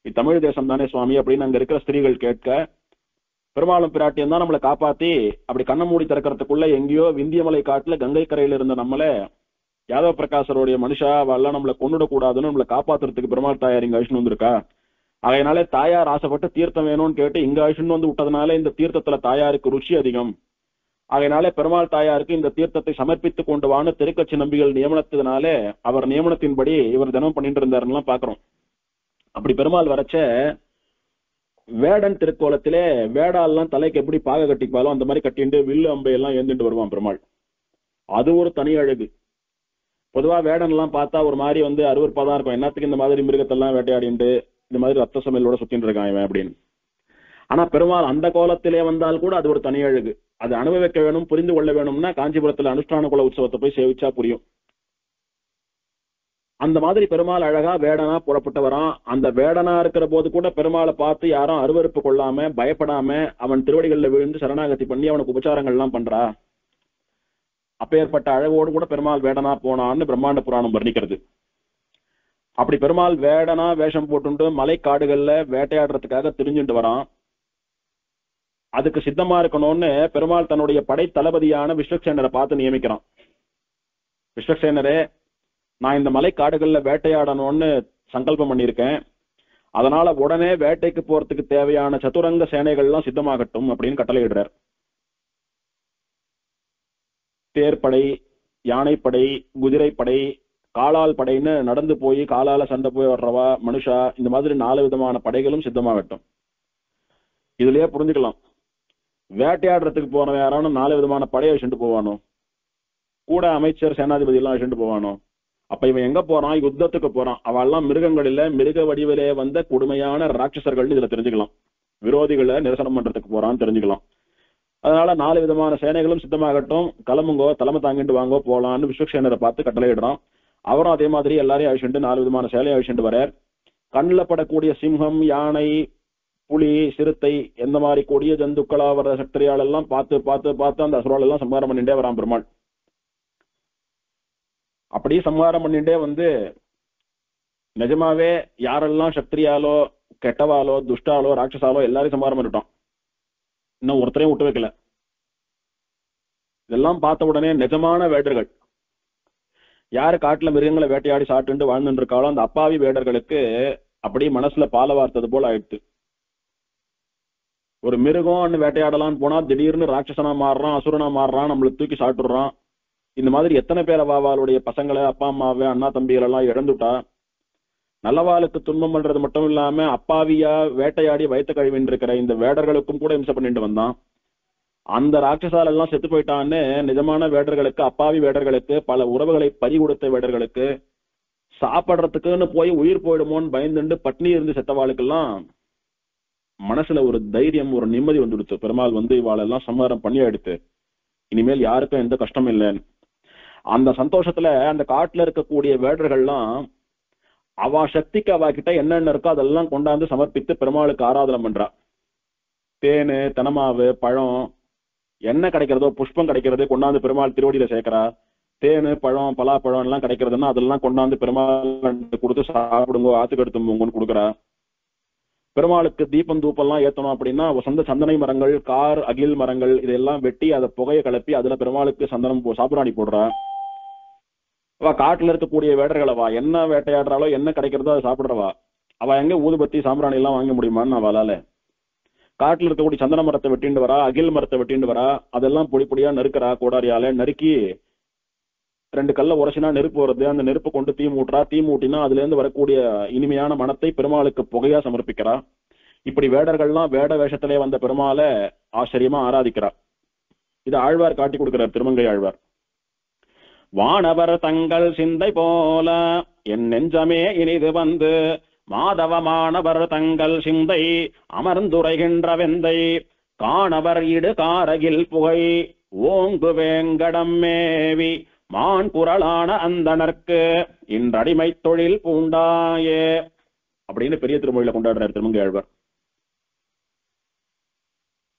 S1: இது தமிழ் தேசம் தானே சுவாமி அப்படின்னு அங்க இருக்கிற ஸ்திரீகள் கேட்க, பெருமாளும் பிராட்டியம் தான் நம்மளை காப்பாத்தி அப்படி கண்ண மூடி திறக்கிறதுக்குள்ள எங்கேயோ விந்தியமலை காட்டுல கங்கை கரையில இருந்த நம்மள யாதவ பிரகாசருடைய மனுஷா அவெல்லாம் நம்மளை கொண்டுடக்கூடாதுன்னு நம்மளை காப்பாத்துறதுக்கு பெருமாள் தாயார் இங்க அழிச்சுன்னு வந்திருக்கா. அதனால தாயார் ஆசைப்பட்டு தீர்த்தம் வேணும்னு கேட்டு இங்க அழிச்சுன்னு வந்து விட்டதுனால இந்த தீர்த்தத்துல தாயாருக்கு ருச்சி அதிகம். அதனால பெருமாள் தாயாருக்கு இந்த தீர்த்தத்தை சமர்ப்பித்துக் கொண்டு வான்னு திருக்கட்சி நம்பிகள் நியமனத்தினால அவர் நியமனத்தின்படி இவர் தினம் பண்ணிட்டு இருந்தாருன்னு பாக்குறோம். அப்படி பெருமாள் வரச்ச வேடன் திருக்கோலத்திலே வேடாலாம் தலைக்கு எப்படி பாக கட்டிப்பாலும் அந்த மாதிரி கட்டிண்டு வில்லு அம்பை எல்லாம் ஏந்துட்டு வருவான் பெருமாள். அது ஒரு தனி அழகு. பொதுவா வேடன் எல்லாம் பார்த்தா ஒரு மாதிரி வந்து அருவருப்பாதான் இருக்கும். என்னத்துக்கு இந்த மாதிரி மிருகத்தெல்லாம் வேட்டையாடிண்டு இந்த மாதிரி ரத்த சமையலோட சுத்தின்னு இருக்கான் இவன் அப்படின்னு. ஆனா பெருமாள் அந்த கோலத்திலே வந்தால் கூட அது ஒரு தனி அழகு. அது அனுபவிக்க வேணும், புரிந்து கொள்ள வேணும்னா காஞ்சிபுரத்துல அனுஷ்டான குல உற்சவத்தை போய் சேவிச்சா புரியும். அந்த மாதிரி பெருமாள் அழகா வேடனா புறப்பட்டு வரான். அந்த வேடனா இருக்கிற போது கூட பெருமாளை பார்த்து யாரும் அருவருப்பு கொள்ளாம பயப்படாம அவன் திருவடிகள்ல விழுந்து சரணாகதி பண்ணி அவனுக்கு உபச்சாரங்கள் எல்லாம் பண்றா. அப்பேற்பட்ட அழகோடு கூட பெருமாள் வேடனா போனான்னு பிரம்மாண்ட புராணம் வர்ணிக்கிறது. அப்படி பெருமாள் வேடனா வேஷம் போட்டு மலை காடுகள்ல வேட்டையாடுறதுக்காக திரிஞ்சுட்டு வரான். அதுக்கு சித்தமா இருக்கணும்னு பெருமாள் தன்னுடைய படை தளபதியான விஸ்வக்சேனரை பார்த்து நியமிக்கிறான். விஸ்வக்சேனரே, நான் இந்த மலை காடுகள்ல வேட்டையாடணும்னு சங்கல்பம் பண்ணியிருக்கேன். அதனால உடனே வேட்டைக்கு போறதுக்கு தேவையான சதுரங்க சேனைகள்லாம் சித்தமாகட்டும் அப்படின்னு கட்டளையிடுறார். தேர்ப்படை, யானைப்படை, குதிரைப்படை, காலால் படைன்னு நடந்து போய் காலால சண்டை போய் வர்றவா, மனுஷா, இந்த மாதிரி 4 விதமான படைகளும் சித்தமாகட்டும். இதுலயே புரிஞ்சுக்கலாம், வேட்டையாடுறதுக்கு போன யாரான 4 விதமான படையை வச்சுட்டு போவானோ, கூட அமைச்சர் சேனாதிபதி எல்லாம் வச்சுட்டு போவானோ? அப்ப இவன் எங்க போறான்? யுத்தத்துக்கு போறான். அவெல்லாம் மிருகங்கள் இல்ல, மிருக வடிவிலே வந்த கொடுமையான ராட்சசர்கள் இதுல தெரிஞ்சுக்கலாம். விரோதிகளை நிரசனம் பண்றதுக்கு போறான்னு தெரிஞ்சுக்கலாம். அதனால 4 விதமான சேனைகளும் சித்தமாகட்டும், கிளம்புங்கோ, தலைமை தாங்கிட்டு வாங்கோ, போலான்னு விஸ்வக்சேனரை பார்த்து கட்டளையிடுறான். அவரும் அதே மாதிரி எல்லாரையும் அழிச்சுட்டு 4 விதமான சேலையை அழிச்சுட்டு வரார். கண்ணில் படக்கூடிய சிம்ஹம், யானை, புலி, சிறுத்தை, எந்த மாதிரி கொடிய ஜந்துக்களா வர சக்தியால் எல்லாம் பார்த்து பார்த்து பார்த்து அந்த அசுரால் எல்லாம் சம்ஹாரம் பண்ணிட்டே வரான் பெருமாள். அப்படியே சம்ஹாரம் பண்ணிட்டே வந்து நிஜமாவே யாரெல்லாம் சக்திரியாலோ கெட்டவாலோ துஷ்டாலோ ராட்சசாலோ எல்லாரையும் சம்ஹாரம் பண்ணிட்டோம். இன்னும் ஒருத்தரையும் விட்டு வைக்கல. இதெல்லாம் பார்த்த உடனே நிஜமான வேடர்கள் யாரு காட்டுல மிருகங்களை வேட்டையாடி சாப்பிட்டு வாழ்ந்துட்டு இருக்காளோ அந்த அப்பாவி வேடர்களுக்கு அப்படி மனசுல பால வார்த்தது போல ஆயிடுச்சு. ஒரு மிருகம் வேட்டையாடலான்னு போனா திடீர்னு ராட்சசனா மாறுறான், அசுரனா மாறுறான், நம்மளை தூக்கி சாப்பிட்டுறான். இந்த மாதிரி எத்தனை பேர் அவாவாளுடைய பசங்களை, அப்பா அம்மாவை, அண்ணா தம்பிகள் எல்லாம் இழந்துட்டா. நல்லவாளுக்கு துன்பம் பண்றது மட்டும் இல்லாம அப்பாவியா வேட்டையாடி வயிற்று கழிவின்னு இருக்கிற இந்த வேடர்களுக்கும் கூட இம்சை பண்ணிட்டு வந்தான். அந்த ராட்சசால் எல்லாம் செத்து போயிட்டான்னு நிஜமான வேடர்களுக்கு, அப்பாவி வேடர்களுக்கு, பல உறவுகளை பறி கொடுத்த வேடர்களுக்கு, சாப்பிட்றதுக்குன்னு போய் உயிர் போயிடுமோன்னு பயந்துண்டு பட்னி இருந்து செத்தவாளுக்கெல்லாம் மனசுல ஒரு தைரியம், ஒரு நிம்மதி வந்துடுச்சு. பெருமாள் வந்து இவாளெல்லாம் சம்ஹாரம் பண்ணி எடுத்து இனிமேல் யாருக்கும் எந்த கஷ்டம் இல்லைன்னு அந்த சந்தோஷத்துல அந்த காட்டுல இருக்கக்கூடிய வேடர்கள்லாம் அவ சக்திக்கு அவ கிட்ட என்னென்ன இருக்கோ அதெல்லாம் கொண்டாந்து சமர்ப்பித்து பெருமாளுக்கு ஆராதனை பண்றா. தேனு, தெனமாவு, பழம், என்ன கிடைக்கிறதோ, புஷ்பம் கிடைக்கிறது கொண்டாந்து பெருமாள் திருவடியில சேர்க்கிறா. தேனு, பழம், பலாப்பழம் எல்லாம் கிடைக்கிறதுன்னா அதெல்லாம் கொண்டாந்து பெருமாள் கொடுத்து சாப்பிடுங்க, ஆத்துக்கு எடுத்து போங்கன்னு கொடுக்குறா. பெருமாளுக்கு தீபம் தூப்பெல்லாம் ஏத்தணும் அப்படின்னா சொந்த சந்தனை மரங்கள், கார், அகில் மரங்கள் இதெல்லாம் வெட்டி அதை புகையை கலப்பி அதுல பெருமாளுக்கு சந்தனம் சாம்பிராணி போடுறா. அவ காட்டுல இருக்கக்கூடிய வேடர்களவா என்ன வேட்டையாடுறாளோ, என்ன கிடைக்கிறதோ அதை சாப்பிடுறவா. அவ எங்க ஊதுபத்தி சாம்பிராணி எல்லாம் வாங்க முடியுமான்னு அவளால. காட்டுல இருக்கக்கூடிய சந்தன மரத்தை வெட்டிண்டு வரா, அகில் மரத்தை வெட்டிண்டு வரா, அதெல்லாம் பொடி பொடியா நறுக்கிறா. கோடாரியால நறுக்கி 2 கல்ல உரசினா நெருப்பு வருது. அந்த நெருப்பு கொண்டு தீ மூட்டுறா. தீ மூட்டினா அதுல இருந்து வரக்கூடிய இனிமையான மனத்தை பெருமாளுக்கு புகையா சமர்ப்பிக்கிறா. இப்படி வேடர்கள்லாம் வேட வேஷத்திலே வந்த பெருமாளை ஆச்சரியமா ஆராதிக்கிறா. இது ஆழ்வார் காட்டி கொடுக்கிறார், திருமங்கை ஆழ்வார். வானவர் தங்கள் சிந்தை போல என் நெஞ்சமே இனிது வந்து மாதவமானவர் தங்கள் சிந்தை அமர்ந்துரைகின்ற வெந்தை காணவர் இடு காரகில் புகை ஓங்கு வேங்கடம் மேவி மான் குரலான அந்தனர்க்கு இன்றடிமை தொழில் பூண்டாயே அப்படின்னு பெரிய திருமொழியில கொண்டாடுறார் திருமங்கை ஆழ்வார்.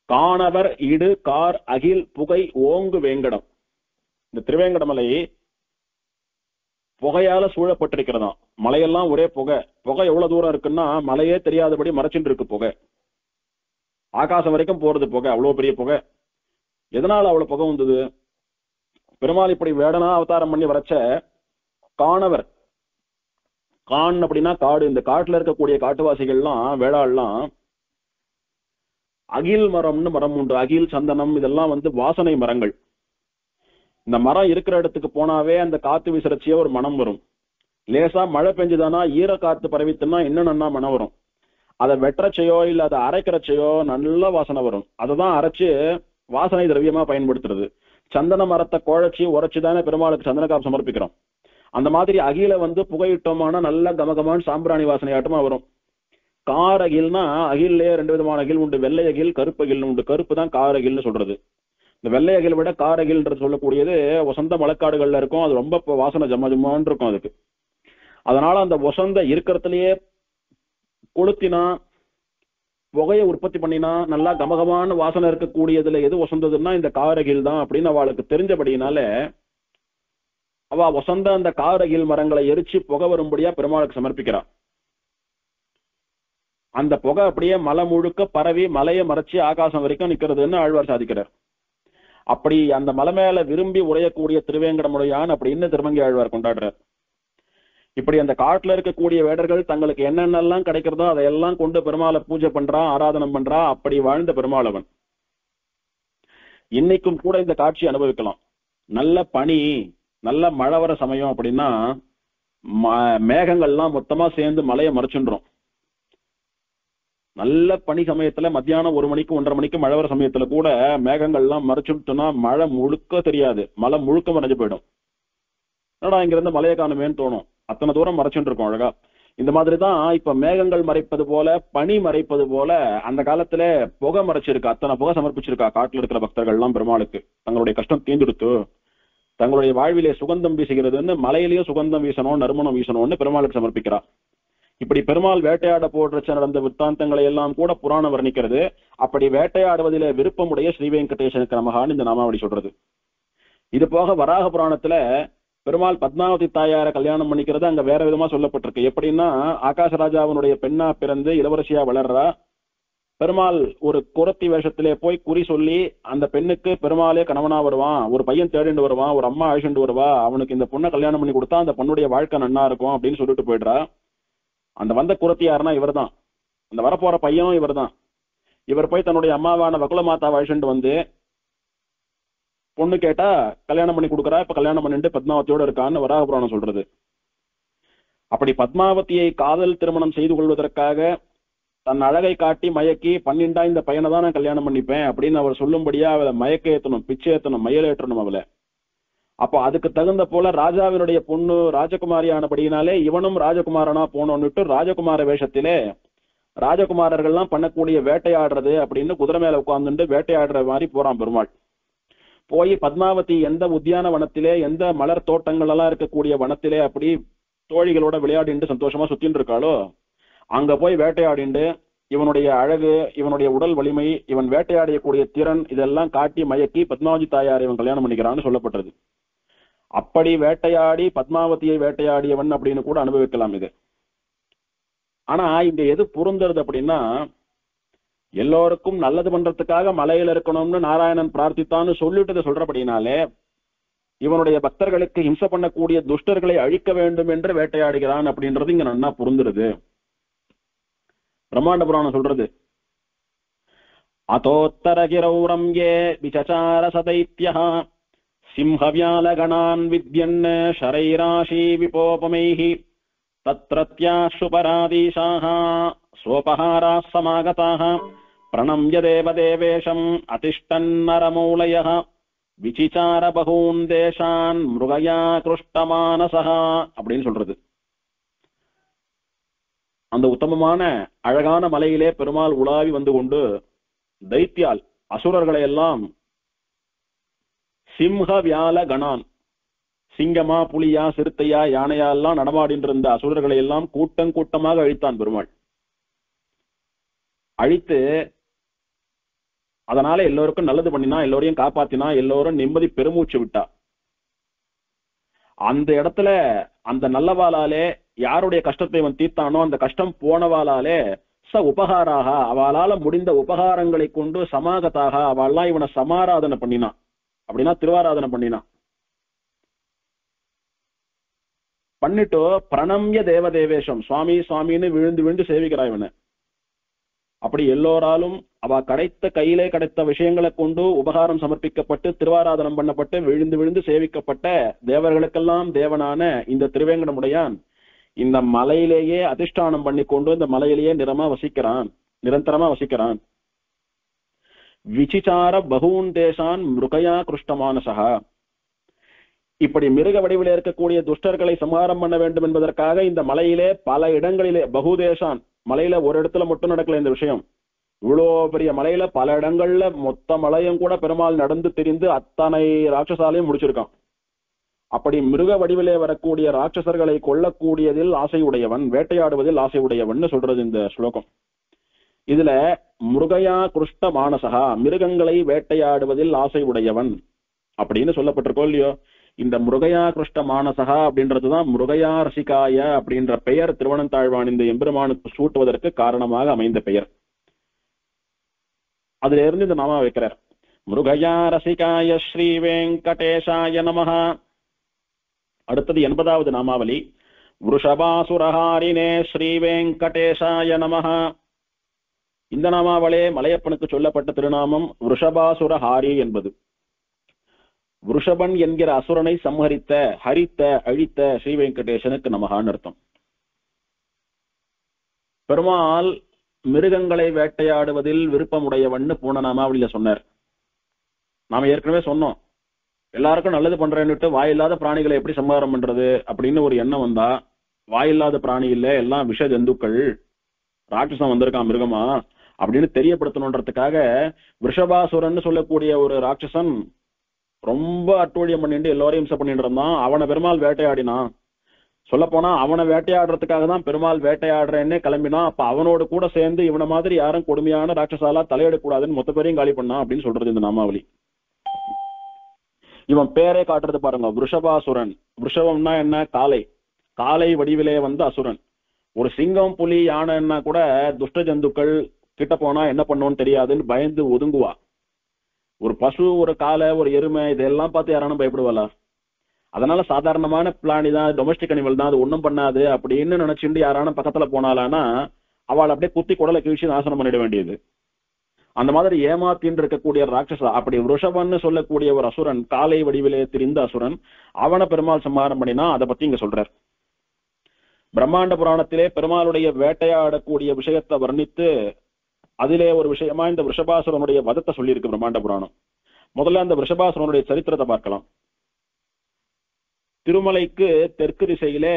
S1: காணவர் இடு கார் அகில் புகை ஓங்கு வேங்கடம். இந்த திருவேங்கடமலை புகையால சூழப்பட்டிருக்கிறதாம். மலையெல்லாம் ஒரே புகை. புகை எவ்வளவு தூரம் இருக்குன்னா மலையே தெரியாதபடி மறைச்சுட்டு இருக்கு புகை. ஆகாசம் வரைக்கும் போறது புகை, அவ்வளவு பெரிய புகை. எதனால அவ்வளவு புகை வந்தது? பெருமாள் இப்படி வேடனா அவதாரம் பண்ணி வரைச்ச காணவர், கான் அப்படின்னா காடு. இந்த காட்டுல இருக்கக்கூடிய காட்டுவாசிகள்லாம் வேளாள்லாம் அகில் மரம்னு மரம் உண்டு. அகில், சந்தனம் இதெல்லாம் வாசனை மரங்கள். இந்த மரம் இருக்கிற இடத்துக்கு போனாவே அந்த காத்து விசிறச்சிய ஒரு மனம் வரும். லேசா மழை பெஞ்சுதானா ஈர காத்து பரவித்துன்னா இன்னும் மனம் வரும். அதை வெட்டுறச்சையோ இல்ல அதை அரைக்கிறச்சையோ நல்ல வாசனை வரும். அதைதான் அரைச்சு வாசனை திரவியமா பயன்படுத்துறது. சந்தன மரத்தை குழைச்சி உரைச்சுதானே பெருமாளுக்கு சந்தனக்காப்பு சமர்ப்பிக்கிறோம். அந்த மாதிரி அகில புகையிட்டோமான நல்ல கமகமான சாம்பிராணி வாசனையாட்டமா வரும். கார் அகில்னா அகிலே 2 விதமான அகில் உண்டு. வெள்ளை அகில், கருப்பு அகில் உண்டு. கருப்பு தான் கார் அகில்னு சொல்றது. இந்த வெள்ளை அகில் விட காரகில்ன்றது சொல்லக்கூடியது வசந்த மலைக்காடுகள்ல இருக்கும். அது ரொம்ப வாசனை ஜம்மஜம்மான் இருக்கும் அதுக்கு. அதனால அந்த வசந்த இருக்கிறதுலயே கொளுத்தினா புகையை உற்பத்தி பண்ணினா நல்லா கமகமான வாசனை இருக்கக்கூடியதுல எது வசந்ததுன்னா இந்த காரகில் தான் அப்படின்னு அவளுக்கு தெரிஞ்சபடினால அவ வசந்த அந்த காரகில் மரங்களை எரிச்சு புகை வரும்படியா பெருமாளுக்கு சமர்ப்பிக்கிறான். அந்த புகை அப்படியே மலை முழுக்க பரவி மலையை மறைச்சு ஆகாசம் வரைக்கும் நிக்கிறதுன்னு ஆழ்வார் சாதிக்கிறார். அப்படி அந்த மலை மேல விரும்பி உரையக்கூடிய திருவேங்கடமுடையான் அப்படின்னு திருமங்கை ஆழ்வார் கொண்டாடுறார். இப்படி அந்த காட்டுல இருக்கக்கூடிய வேடர்கள் தங்களுக்கு என்னென்னலாம் கிடைக்கிறதோ அதையெல்லாம் கொண்டு பெருமாளை பூஜை பண்றான், ஆராதனம் பண்றா. அப்படி வாழ்ந்த பெருமாள் அவன். இன்னைக்கும் கூட இந்த காட்சி அனுபவிக்கலாம். நல்ல பனி, நல்ல மழை வர சமயம் அப்படின்னா மேகங்கள்லாம் மொத்தமா சேர்ந்து மலையை மறைச்சுன்றோம். நல்ல பனி சமயத்துல மத்தியானம் 1 மணிக்கு 1:30 மணிக்கு மழை வர சமயத்துல கூட மேகங்கள்லாம் மறைச்சுட்டோம்னா மழை முழுக்க தெரியாது, மலை முழுக்க மறைஞ்சு போயிடும். என்னடா இங்க இருந்து மலையை காணுமேன்னு தோணும், அத்தனை தூரம் மறைச்சுட்டு இருக்கும் அழகா. இந்த மாதிரிதான் இப்ப மேகங்கள் மறைப்பது போல, பனி மறைப்பது போல அந்த காலத்துல புகை மறைச்சிருக்கா, அத்தனை புகை சமர்ப்பிச்சிருக்கா காட்டுல இருக்கிற பக்தர்கள் எல்லாம் பெருமாளுக்கு. தங்களுடைய கஷ்டம் தீர்ந்துடுத்து, தங்களுடைய வாழ்விலே சுகந்தம் வீசுகிறதுன்னு மலையிலேயே சுகந்தம் வீசணும், நறுமணம் வீசணும்னு பெருமாளுக்கு சமர்ப்பிக்கிறா. இப்படி பெருமாள் வேட்டையாட போடுறச்ச நடந்த விற்த்தாந்தங்களை எல்லாம் கூட புராணம் வர்ணிக்கிறது. அப்படி வேட்டையாடுவதிலே விருப்பமுடைய ஸ்ரீ வெங்கடேசனுக்கு நமகான்னு இந்த நாமாவளி சொல்றது. இது போக வராக புராணத்துல பெருமாள் பத்மாவதி தாயார கல்யாணம் பண்ணிக்கிறது அங்க வேற விதமா சொல்லப்பட்டிருக்கு. எப்படின்னா ஆகாசராஜாவனுடைய பெண்ணா பிறந்து இளவரசியா வளர்றா. பெருமாள் ஒரு குரத்தி வேஷத்திலே போய் குறி சொல்லி அந்த பெண்ணுக்கு பெருமாளே கணவனா வருவான், ஒரு பையன் தேடிண்டு வருவான், ஒரு அம்மா அழிச்சுட்டு வருவா, அவனுக்கு இந்த பொண்ணை கல்யாணம் பண்ணி கொடுத்தா அந்த பொண்ணுடைய வாழ்க்கை நன்னா இருக்கும் அப்படின்னு சொல்லிட்டு போயிடுறா. அந்த வந்த குரத்தி யாருன்னா இவர் தான், அந்த வரப்போற பையனும் இவர் தான். இவர் போய் தன்னுடைய அம்மாவான வகுல மாதாவை அழிச்சுட்டு வந்து பொண்ணு கேட்டா கல்யாணம் பண்ணி கொடுக்குறா. இப்ப கல்யாணம் பண்ணிட்டு பத்மாவதியோட இருக்கான்னு வராக புராணம் சொல்றது. அப்படி பத்மாவதியை காதல் திருமணம் செய்து கொள்வதற்காக தன் அழகை காட்டி மயக்கி பன்னிண்டா இந்த பையனை தான் நான் கல்யாணம் பண்ணிப்பேன் அப்படின்னு அவர் சொல்லும்படியா அவளை மயக்க ஏத்தணும், பிச்சை ஏத்தணும், மயலேற்றணும் அவளை. அப்போ அதுக்கு தகுந்த போல ராஜாவினுடைய பொண்ணு ராஜகுமாரியானபடியினாலே இவனும் ராஜகுமாரனா போனோன்னுட்டு ராஜகுமார வேஷத்திலே ராஜகுமாரர்கள்லாம் பண்ணக்கூடிய வேட்டையாடுறது அப்படின்னு குதிரை மேல உட்கார்ந்துட்டு வேட்டையாடுற மாதிரி போறான் பெருமாள். போய் பத்மாவதி எந்த உத்தியான வனத்திலே, எந்த மலர் தோட்டங்கள் எல்லாம் இருக்கக்கூடிய வனத்திலே அப்படி தோழிகளோட விளையாடிட்டு சந்தோஷமா சுத்தின்னு இருக்காளோ அங்க போய் வேட்டையாடிண்டு இவனுடைய அழகு, இவனுடைய உடல் வலிமை, இவன் வேட்டையாடக்கூடிய திறன் இதெல்லாம் காட்டி மயக்கி பத்மாவதி தாயார் இவன் கல்யாணம் பண்ணிக்கிறான்னு சொல்லப்பட்டது. அப்படி வேட்டையாடி பத்மாவதியை வேட்டையாடியவன் அப்படின்னு கூட அனுபவிக்கலாம் இது. ஆனா இங்க எது பொருந்துறது அப்படின்னா, எல்லோருக்கும் நல்லது பண்றதுக்காக மலையில இருக்கணும்னு நாராயணன் பிரார்த்தித்தான்னு சொல்லிட்டு சொல்றபடினாலே இவனுடைய பக்தர்களுக்கு ஹிம்சை பண்ணக்கூடிய துஷ்டர்களை அழிக்க வேண்டும் என்று வேட்டையாடுகிறான் அப்படின்றது இங்க நன்னா பொருந்துருது. பிரம்மாண்ட புராணம் சொல்றது, அதோத்தரகிரௌரம் ஏ விசசார சதைத்யஹ சிம்ஹவ்யாலகணான் வித்யன் ஷரைராஷி விபோபமைஹி தத்ரத்யாஷுபராதீஷாஹ ஸ்வோபஹாராः சமாகதாः பிரணம்ய தேவதேவேஷம் அதிஷ்டன்னரமூலயः விசிசார பகூன் தேசான் மிருகயா கிருஷ்டமானசஹ அப்படின்னு சொல்றது. அந்த உத்தமமான அழகான மலையிலே பெருமாள் உலாவி வந்து கொண்டு தைத்தியால் அசுரர்களை எல்லாம் சிம்ஹ வியால கணான், சிங்கமா புலியா சிறுத்தையா யானையா எல்லாம் நடமாடின்ற இருந்த அசுரர்களை எல்லாம் கூட்டம் கூட்டமாக அழித்தான் பெருமாள். அழித்து அதனால எல்லோருக்கும் நல்லது பண்ணினா, எல்லோரையும் காப்பாத்தினா, எல்லோரும் நிம்மதி பெருமூச்சு விட்டா. அந்த இடத்துல அந்த நல்லவாளாலே யாருடைய கஷ்டத்தை அவன் தீர்த்தானோ அந்த கஷ்டம் போனவாளாலே ச உபகாராக அவளால முடிந்த உபகாரங்களை கொண்டு சமாகத்தாக அவள்லாம் இவனை சமாராதனை பண்ணினான். அப்படின்னா திருவாராதனை பண்ணினான். பண்ணிட்டு பிரணம்ய தேவதேவேஷம் சுவாமி சுவாமின்னு விழுந்து விழுந்து சேவிக்கிறான் இவனை. அப்படி எல்லோராலும் அவ கிடைத்த கையிலே கிடைத்த விஷயங்களை கொண்டு உபகாரம் சமர்ப்பிக்கப்பட்டு திருவாராதனம் பண்ணப்பட்டு விழுந்து விழுந்து சேவிக்கப்பட்ட தேவர்களுக்கெல்லாம் தேவனான இந்த திருவேங்கடமுடையான் இந்த மலையிலேயே அதிஷ்டானம் பண்ணி கொண்டு இந்த மலையிலேயே நிரந்தரமா வசிக்கிறான். விசிச்சார பகூன் தேசான் மிருகயா கிருஷ்டமானசா. இப்படி மிருக வடிவிலே இருக்கக்கூடிய துஷ்டர்களை சம்ஹாரம் பண்ண வேண்டும் என்பதற்காக இந்த மலையிலே பல இடங்களிலே பகுதேசான், மலையில ஒரு இடத்துல மட்டும் நடக்கல இந்த விஷயம், இவ்வளோ பெரிய மலையில பல இடங்கள்ல மொத்த மலையும் கூட பெருமாள் நடந்து திரிந்து அத்தனை ராட்சசாலையும் முடிச்சிருக்கான். அப்படி மிருக வடிவிலே வரக்கூடிய ராட்சசர்களை கொல்லக்கூடியதில் ஆசை உடையவன், வேட்டையாடுவதில் ஆசை உடையவன் சொல்றது இந்த ஸ்லோகம். இதுல மிருகயா கிருஷ்ட மானசகா, மிருகங்களை வேட்டையாடுவதில் ஆசை உடையவன் அப்படின்னு சொல்லப்பட்டிருக்கோ இல்லையோ. இந்த மிருகயா கிருஷ்ட மானசகா அப்படின்றதுதான் மிருகயா ரசிகாய அப்படின்ற பெயர் திருவனந்தாழ்வான் இந்த எம்பெருமானுக்கு சூட்டுவதற்கு காரணமாக அமைந்த பெயர். அதுல இருந்து இந்த நாமா வைக்கிறார். மிருகயா ரசிகாய ஸ்ரீ வெங்கடேஷாய நமஹ. அடுத்தது 80வது நாமாவளி. விருஷபாசுரஹாரினே ஸ்ரீ வெங்கடேஷாய நமஹ. இந்த நாமாவளே மலையப்பனுக்கு சொல்லப்பட்ட திருநாமம் விருஷபாசுரஹாரி என்பது. விருஷபன் என்கிற அசுரனை சம்ஹரித்த, ஹரித்த, அழித்த ஸ்ரீ வெங்கடேசனுக்கு நமகான்னு அர்த்தம். பெருமாள் மிருகங்களை வேட்டையாடுவதில் விருப்பமுடையவன்னு போன நாமாவளியில சொன்னார். நாம ஏற்கனவே சொன்னோம், எல்லாருக்கும் நல்லது பண்றேன்னுட்டு வாயில்லாத பிராணிகளை எப்படி சம்ஹாரம் பண்றது அப்படின்னு ஒரு எண்ணம் வந்தா, வாயில்லாத பிராணி இல்ல, எல்லாம் விஷ ஜந்துக்கள், ராட்சசம் வந்திருக்கான் மிருகமா அப்படின்னு தெரியப்படுத்தணுன்றதுக்காக விருஷபாசுரன் சொல்லக்கூடிய ஒரு ராட்சசன் ரொம்ப அட்டூழியம் பண்ணிட்டு எல்லோரையும் இம்சை பண்ணிட்டு இருந்தான். அவனை பெருமாள் வேட்டையாடினான். சொல்ல போனா அவனை வேட்டையாடுறதுக்காக தான் பெருமாள் வேட்டையாடுறேன்னே கிளம்பினான். அப்ப அவனோடு கூட சேர்ந்து இவனை மாதிரி யாரும் கொடுமையான ராட்சசாலா தலையிடக்கூடாதுன்னு மொத்த பேரையும் காலி பண்ணான் அப்படின்னு சொல்றது இந்த நாமாவளி. இவன் பேரே காட்டுறது பாருங்க, விருஷபாசுரன். விருஷபம்னா என்ன? காளை. காளை வடிவிலே வந்த அசுரன். ஒரு சிங்கம், புலி, யானைன்னா கூட துஷ்ட ஜந்துக்கள் கிட்ட போனா என்ன பண்ணுவோன்னு தெரியாதுன்னு பயந்து ஒதுங்குவா. ஒரு பசு, ஒரு காளை, ஒரு எருமை இதெல்லாம் பார்த்து யாரானும் பயப்படுவாளா? அதனால சாதாரணமான பிராணி தான், டொமஸ்டிக் அனிமல் தான், அது ஒன்றும் பண்ணாது அப்படின்னு நினைச்சுட்டு யாரானும் பக்கத்துல போனாலானா அவள் அப்படியே குத்தி குடலை கீழ்ச்சி நாசனம் பண்ணிட வேண்டியது. அந்த மாதிரி ஏமாத்தின்னு இருக்கக்கூடிய ராட்சசா. அப்படி ரிஷபன்னு சொல்லக்கூடிய ஒரு அசுரன், காளை வடிவிலே திரிந்த அசுரன், அவனை பெருமாள் சம்ஹாரம் பண்ணினா அதை பத்தி இங்க சொல்றார். பிரம்மாண்ட புராணத்திலே பெருமாளுடைய வேட்டையாடக்கூடிய விஷயத்தை வர்ணித்து அதிலே ஒரு விஷயமா இந்த ரிஷபாசுரனுடைய வதத்தை சொல்லியிருக்கு பிரம்மாண்ட புராணம். முதல்ல அந்த ரிஷபாசுரனுடைய சரித்திரத்தை பார்க்கலாம். திருமலைக்கு தெற்கு திசையிலே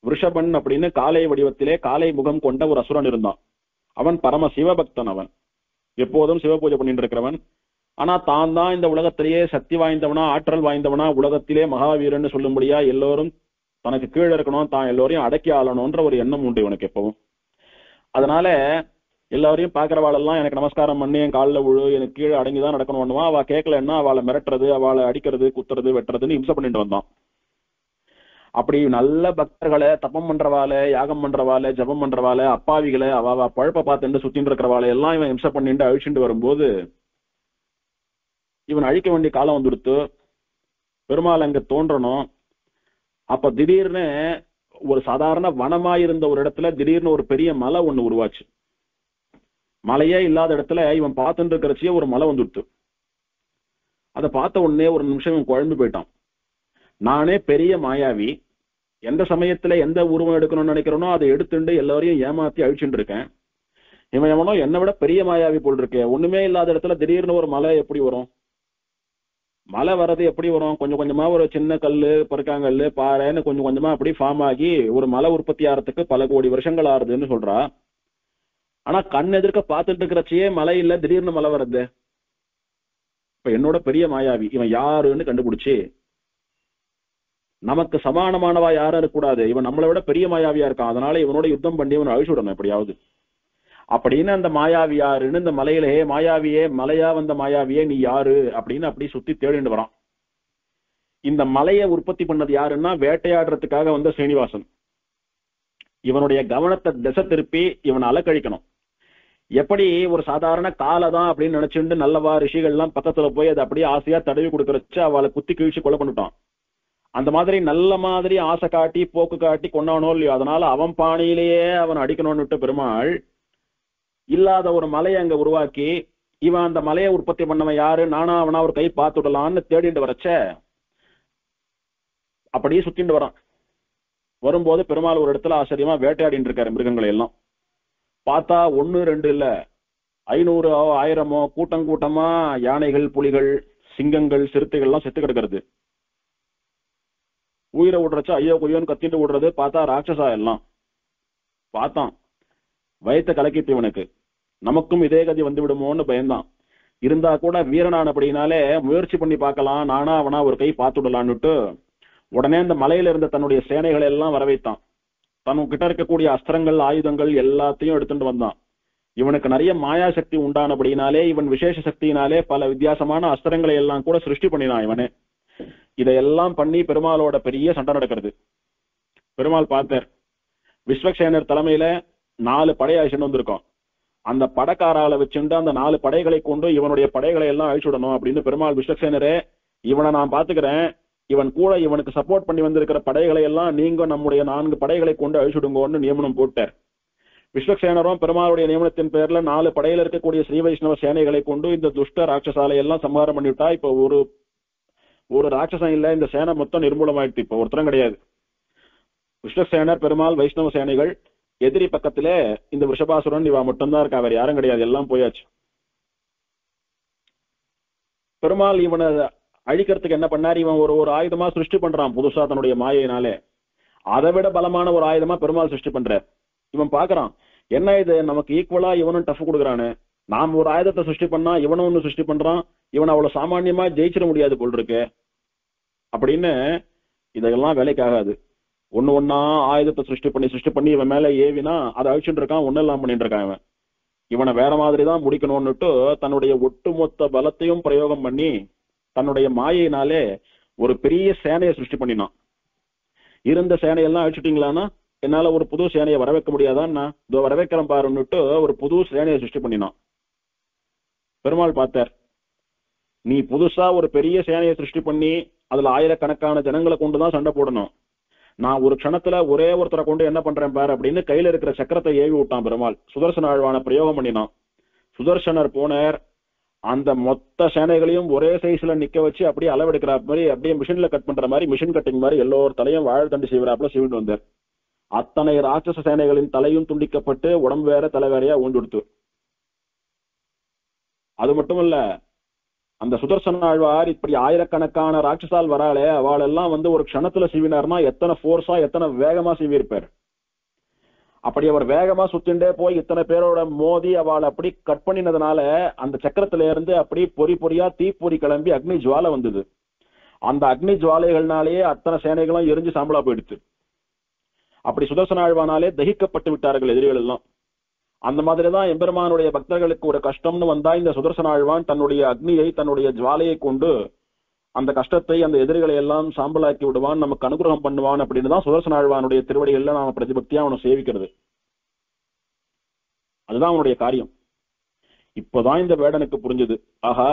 S1: ரிஷபன் அப்படின்னு காளை வடிவத்திலே காளை முகம் கொண்ட ஒரு அசுரன் இருந்தான். அவன் பரம சிவபக்தன். அவன் எப்போதும் சிவ பூஜை பண்ணிட்டு இருக்கிறவன். ஆனா தான் தான் இந்த உலகத்திலேயே சக்தி வாய்ந்தவனா, ஆற்றல் வாய்ந்தவனா, உலகத்திலே மகாவீரன்னு சொல்லும்படியா எல்லோரும் தனக்கு கீழே இருக்கணும், தான் எல்லோரையும் அடக்கி ஆளணும்ன்ற ஒரு எண்ணம் உண்டு இவனுக்கு எப்பவும். அதனால எல்லாரையும் பாக்குறவாளெல்லாம் எனக்கு நமஸ்காரம் பண்ணி என் காலில் விழு, எனக்கு கீழே அடங்கிதான் நடக்கணும்னுவா. அவ கேட்கலன்னா அவளை மிரட்டுறது, அவளை அடிக்கிறது, குத்துறது, வெட்டுறதுன்னு இம்சை பண்ணிட்டு வந்தான். அப்படி நல்ல பக்தர்களை, தப்பம் பண்றவாளை, யாகம் பண்றவாளை, ஜபம் பண்றவாளை, அப்பாவிகளை, அவ பழப்ப பார்த்துட்டு சுத்தின்னு இருக்கிறவாளை எல்லாம் இவன் இம்சை பண்ணிட்டு அழிச்சுட்டு வரும்போது இவன் அழிக்க வேண்டிய காலம் வந்துடுத்து. பெருமாள் அங்க தோன்றணும். அப்ப திடீர்னு ஒரு சாதாரண வனமாயிருந்த ஒரு இடத்துல திடீர்னு ஒரு பெரிய மலை ஒண்ணு உருவாச்சு. மலையே இல்லாத இடத்துல இவன் பார்த்துட்டு இருக்கிறச்சியே ஒரு மலை வந்துடுத்து. அதை பார்த்த உடனே ஒரு நிமிஷம் இவன் குழம்பு போயிட்டான். நானே பெரிய மாயாவி, எந்த சமயத்துல எந்த உருவம் எடுக்கணும்னு நினைக்கிறனோ அதை எடுத்துட்டு எல்லாரையும் ஏமாத்தி அழிச்சுட்டு இருக்கேன். இவன் எவனோ என்னை விட பெரிய மாயாவி போல் இருக்கேன். ஒண்ணுமே இல்லாத இடத்துல திடீர்னு ஒரு மலை எப்படி வரும்? மழை வர்றது எப்படி வரும்? கொஞ்சம் கொஞ்சமா ஒரு சின்ன கல்லு, பருக்காங்கல்லு, பாறைன்னு கொஞ்சம் கொஞ்சமா அப்படி ஃபார்ம் ஆகி ஒரு மலை உற்பத்தி ஆகிறதுக்கு பல கோடி வருஷங்கள் ஆறுதுன்னு சொல்றா. ஆனா கண் எதிர்க்க பார்த்துட்டு இருக்கிறச்சியே மழை இல்ல, திடீர்னு மழை வருது. இப்ப என்னோட பெரிய மாயாவி இவன் யாருன்னு கண்டுபிடிச்சு நமக்கு சமானமானவா யாரும் இருக்கக்கூடாது, இவன் நம்மளை விட பெரிய மாயாவியா இருக்கான், அதனால இவனோட யுத்தம் பண்ணி இவன் அழிச்சு விடணும் எப்படியாவது அப்படின்னு. அந்த மாயாவி யாருன்னு இந்த மலையிலே, மாயாவியே, மலையா வந்த மாயாவியே நீ யாரு அப்படின்னு அப்படி சுத்தி தேடிட்டு வரான். இந்த மலையை உற்பத்தி பண்ணது யாருன்னா வேட்டையாடுறதுக்காக வந்த ஸ்ரீனிவாசன். இவனுடைய கவனத்தை திசை திருப்பி இவனை அலக்கழிக்கணும். எப்படி ஒரு சாதாரண காலை தான் அப்படின்னு நினைச்சுட்டு நல்லவா ரிஷிகள் எல்லாம் பக்கத்துல போய் அதை அப்படியே ஆசையா தடவி கொடுக்கறச்சு அவளை குத்தி கீழ்ச்சி கொலை பண்ணிட்டான். அந்த மாதிரி நல்ல மாதிரி ஆசை காட்டி போக்கு காட்டி கொண்டானோ இல்லையோ, அதனால அவன் பாணியிலேயே அவன் அடிக்கணும்னு பெருமாள் இல்லாத ஒரு மலையை அங்க உருவாக்கி இவன் அந்த மலையை உற்பத்தி பண்ணவன் யாரு, நானா அவனா ஒரு கை பார்த்து விடலான்னு தேடிட்டு வரச்ச அப்படியே சுத்திட்டு வரான். வரும்போது பெருமாள் ஒரு இடத்துல ஆச்சரியமா வேட்டையாடிட்டு இருக்காரு மிருகங்களை எல்லாம். பார்த்தா 1 2 இல்ல 500 1000 கூட்டம் கூட்டமா யானைகள், புலிகள், சிங்கங்கள், சிறுத்தைகள் எல்லாம் செத்து கிடக்கிறது. உயிரை விடுறச்சா ஐயோ கொய்யோன்னு கத்திட்டு விடுறது. பார்த்தா ராட்சசா எல்லாம். பார்த்தான், வயத்தை கலக்கிட்டு இவனுக்கு. நமக்கும் இதே கதி வந்து விடுமோன்னு பயந்தான். இருந்தா கூட வீரனான் அப்படின்னாலே முயற்சி பண்ணி பார்க்கலாம், நானா அவனா ஒரு கை பார்த்து விடலான்னுட்டு உடனே அந்த மலையில இருந்த தன்னுடைய சேனைகளை எல்லாம் வர வைத்தான். தன்கிட்ட இருக்கக்கூடிய அஸ்திரங்கள் ஆயுதங்கள் எல்லாத்தையும் எடுத்துட்டு வந்தான். இவனுக்கு நிறைய மாயா சக்தி உண்டானபடினாலே இவன் விசேஷ சக்தியினாலே பல வித்தியாசமான அஸ்திரங்களை எல்லாம் கூட சிருஷ்டி பண்ணினான் இவனே. இதையெல்லாம் பண்ணி பெருமாளோட பெரிய சண்டை நடக்கிறது. பெருமாள் பார்த்தார், விஸ்வக்சேனர் தலைமையில 4 படை அழிச்சுட்டு வந்திருக்கோம். அந்த படைக்காரால வச்சுட்டு அந்த 4 படைகளை கொண்டு இவனுடைய படைகளை எல்லாம் அழிச்சுடணும் அப்படின்னு பெருமாள், விஸ்வக்சேனரே இவனை நான் பாத்துக்கிறேன், இவன் கூட இவனுக்கு சப்போர்ட் பண்ணி வந்திருக்கிற படைகளை எல்லாம் நீங்க நம்முடைய 4 படைகளை கொண்டு அழிச்சுடுங்கன்னு நியமனம் போட்டார். விஸ்வக்சேனரும் பெருமாளுடைய நியமனத்தின் பேர்ல 4 படையில இருக்கக்கூடிய ஸ்ரீ வைஷ்ணவ சேனைகளை கொண்டு இந்த துஷ்ட ராட்சசாலை எல்லாம் சம்ஹாரம் பண்ணிவிட்டா. இப்ப ஒரு ராட்சசம் இல்ல, இந்த சேனை மொத்தம் நிர்மூலமாயிடுச்சு. இப்ப ஒருத்தரம் கிடையாது. விஸ்வக்சேனர், பெருமாள், வைஷ்ணவ சேனைகள், எதிரி பக்கத்திலே இந்த ரிஷபாசுரன் இவ மட்டும்தான் இருக்கா, வேற யாரும் கிடையாது, எல்லாம் போயாச்சு. பெருமாள் இவனை அழிக்கிறதுக்கு என்ன பண்ணார், இவன் ஒரு ஆயுதமா சிருஷ்டி பண்றான் புதுசா தன்னுடைய மாயினாலே. அதை விட பலமான ஒரு ஆயுதமா பெருமாள் சிருஷ்டி பண்றார். இவன் பாக்குறான், என்ன இது நமக்கு ஈக்குவலா இவனும் டஃப் கொடுக்குறானு, நாம் ஒரு ஆயுதத்தை சிருஷ்டி பண்ணா இவனும் ஒண்ணு சிருஷ்டி பண்றான், இவன் அவ்வளவு சாமான்யமா ஜெயிச்சிட முடியாது போல் இருக்கு அப்படின்னு. இதெல்லாம் வேலைக்காகாது. ஒண்ணா ஆயுதத்தை சிருஷ்டி பண்ணி இவன் மேல ஏவினா அதை அழிச்சுட்டு இருக்கான், ஒன்னெல்லாம் பண்ணிட்டு இருக்கான். இவனை வேற மாதிரிதான் முடிக்கணும்னுட்டு தன்னுடைய ஒட்டுமொத்த பலத்தையும் பிரயோகம் பண்ணி தன்னுடைய மாயினாலே ஒரு பெரிய சேனையை சிருஷ்டி பண்ணினான். இருந்த சேனையெல்லாம் அழிச்சுட்டீங்களான்னா என்னால ஒரு புது சேனையை வரவேற்க முடியாதான்னா இதோ வரவேற்கிறேன் பாருன்னுட்டு ஒரு புது சேனையை சிருஷ்டி பண்ணினான். பெருமாள் பார்த்தார், நீ புதுசா ஒரு பெரிய சேனையை சிருஷ்டி பண்ணி அதுல ஆயிரக்கணக்கான ஜனங்களை கொண்டுதான் சண்டை போடணும். நான் ஒரு க்ஷணத்துல ஒரே ஒருத்தரை கொண்டு என்ன பண்றேன் பாரு அப்படின்னு கையில இருக்கிற சக்கரத்தை ஏவி விட்டான் பெருமாள். சுதர்சன ஆழ்வான பிரயோகம் பண்ணினான். சுதர்சனர் போனார், அந்த மொத்த சேனைகளையும் ஒரே சைஸ்ல நிக்க வச்சு அப்படியே அளவெடுக்கிற மாதிரி, அப்படியே மிஷின்ல கட் பண்ற மாதிரி, மிஷின் கட்டிங் மாதிரி எல்லோரும் தலையும் வாழை தண்டு செய்வராப்புல செய்விட்டு வந்தார். அத்தனை ராட்சச சேனைகளின் தலையும் துண்டிக்கப்பட்டு உடம்பு வேற தலை வேறையா ஊண்டுடுத்து. அது மட்டும் இல்ல, அந்த சுதர்சன ஆழ்வார் இப்படி ஆயிரக்கணக்கான ராட்சசால் வராளே அவளெல்லாம் ஒரு க்ஷணத்துல சீவினார்னா எத்தனை போர்ஸா எத்தனை வேகமா சீவியிருப்பார். அப்படி அவர் வேகமா சுத்திண்டே போய் இத்தனை பேரோட மோதி அவளை அப்படி கட் பண்ணினதுனால அந்த சக்கரத்துல இருந்து அப்படி பொறியா தீப்பொறி கிளம்பி அக்னி ஜுவாலை வந்தது. அந்த அக்னி ஜுவாலைகள்னாலேயே அத்தனை சேனைகளும் எரிஞ்சு சாம்பலா போயிடுச்சு. அப்படி சுதர்சன ஆழ்வானாலே தகிக்கப்பட்டு விட்டார்கள் எதிரிகள் எல்லாம். அந்த மாதிரிதான் எம்பெருமானுடைய பக்தர்களுக்கு ஒரு கஷ்டம்னு வந்தா இந்த சுதர்சன ஆழ்வான் தன்னுடைய அக்னியை தன்னுடைய ஜுவாலையை கொண்டு அந்த கஷ்டத்தை அந்த எதிரிகளை எல்லாம் சாம்பலாக்கி விடுவான், நமக்கு அனுகிரகம் பண்ணுவான் அப்படின்னு தான் சுதர்சன ஆழ்வானுடைய திருவடிகள்ல நாம பிரதிபக்தியா அவனை சேவிக்கிறது. அதுதான் அவனுடைய காரியம். இப்பதான் இந்த வேடனுக்கு புரிஞ்சுது, ஆஹா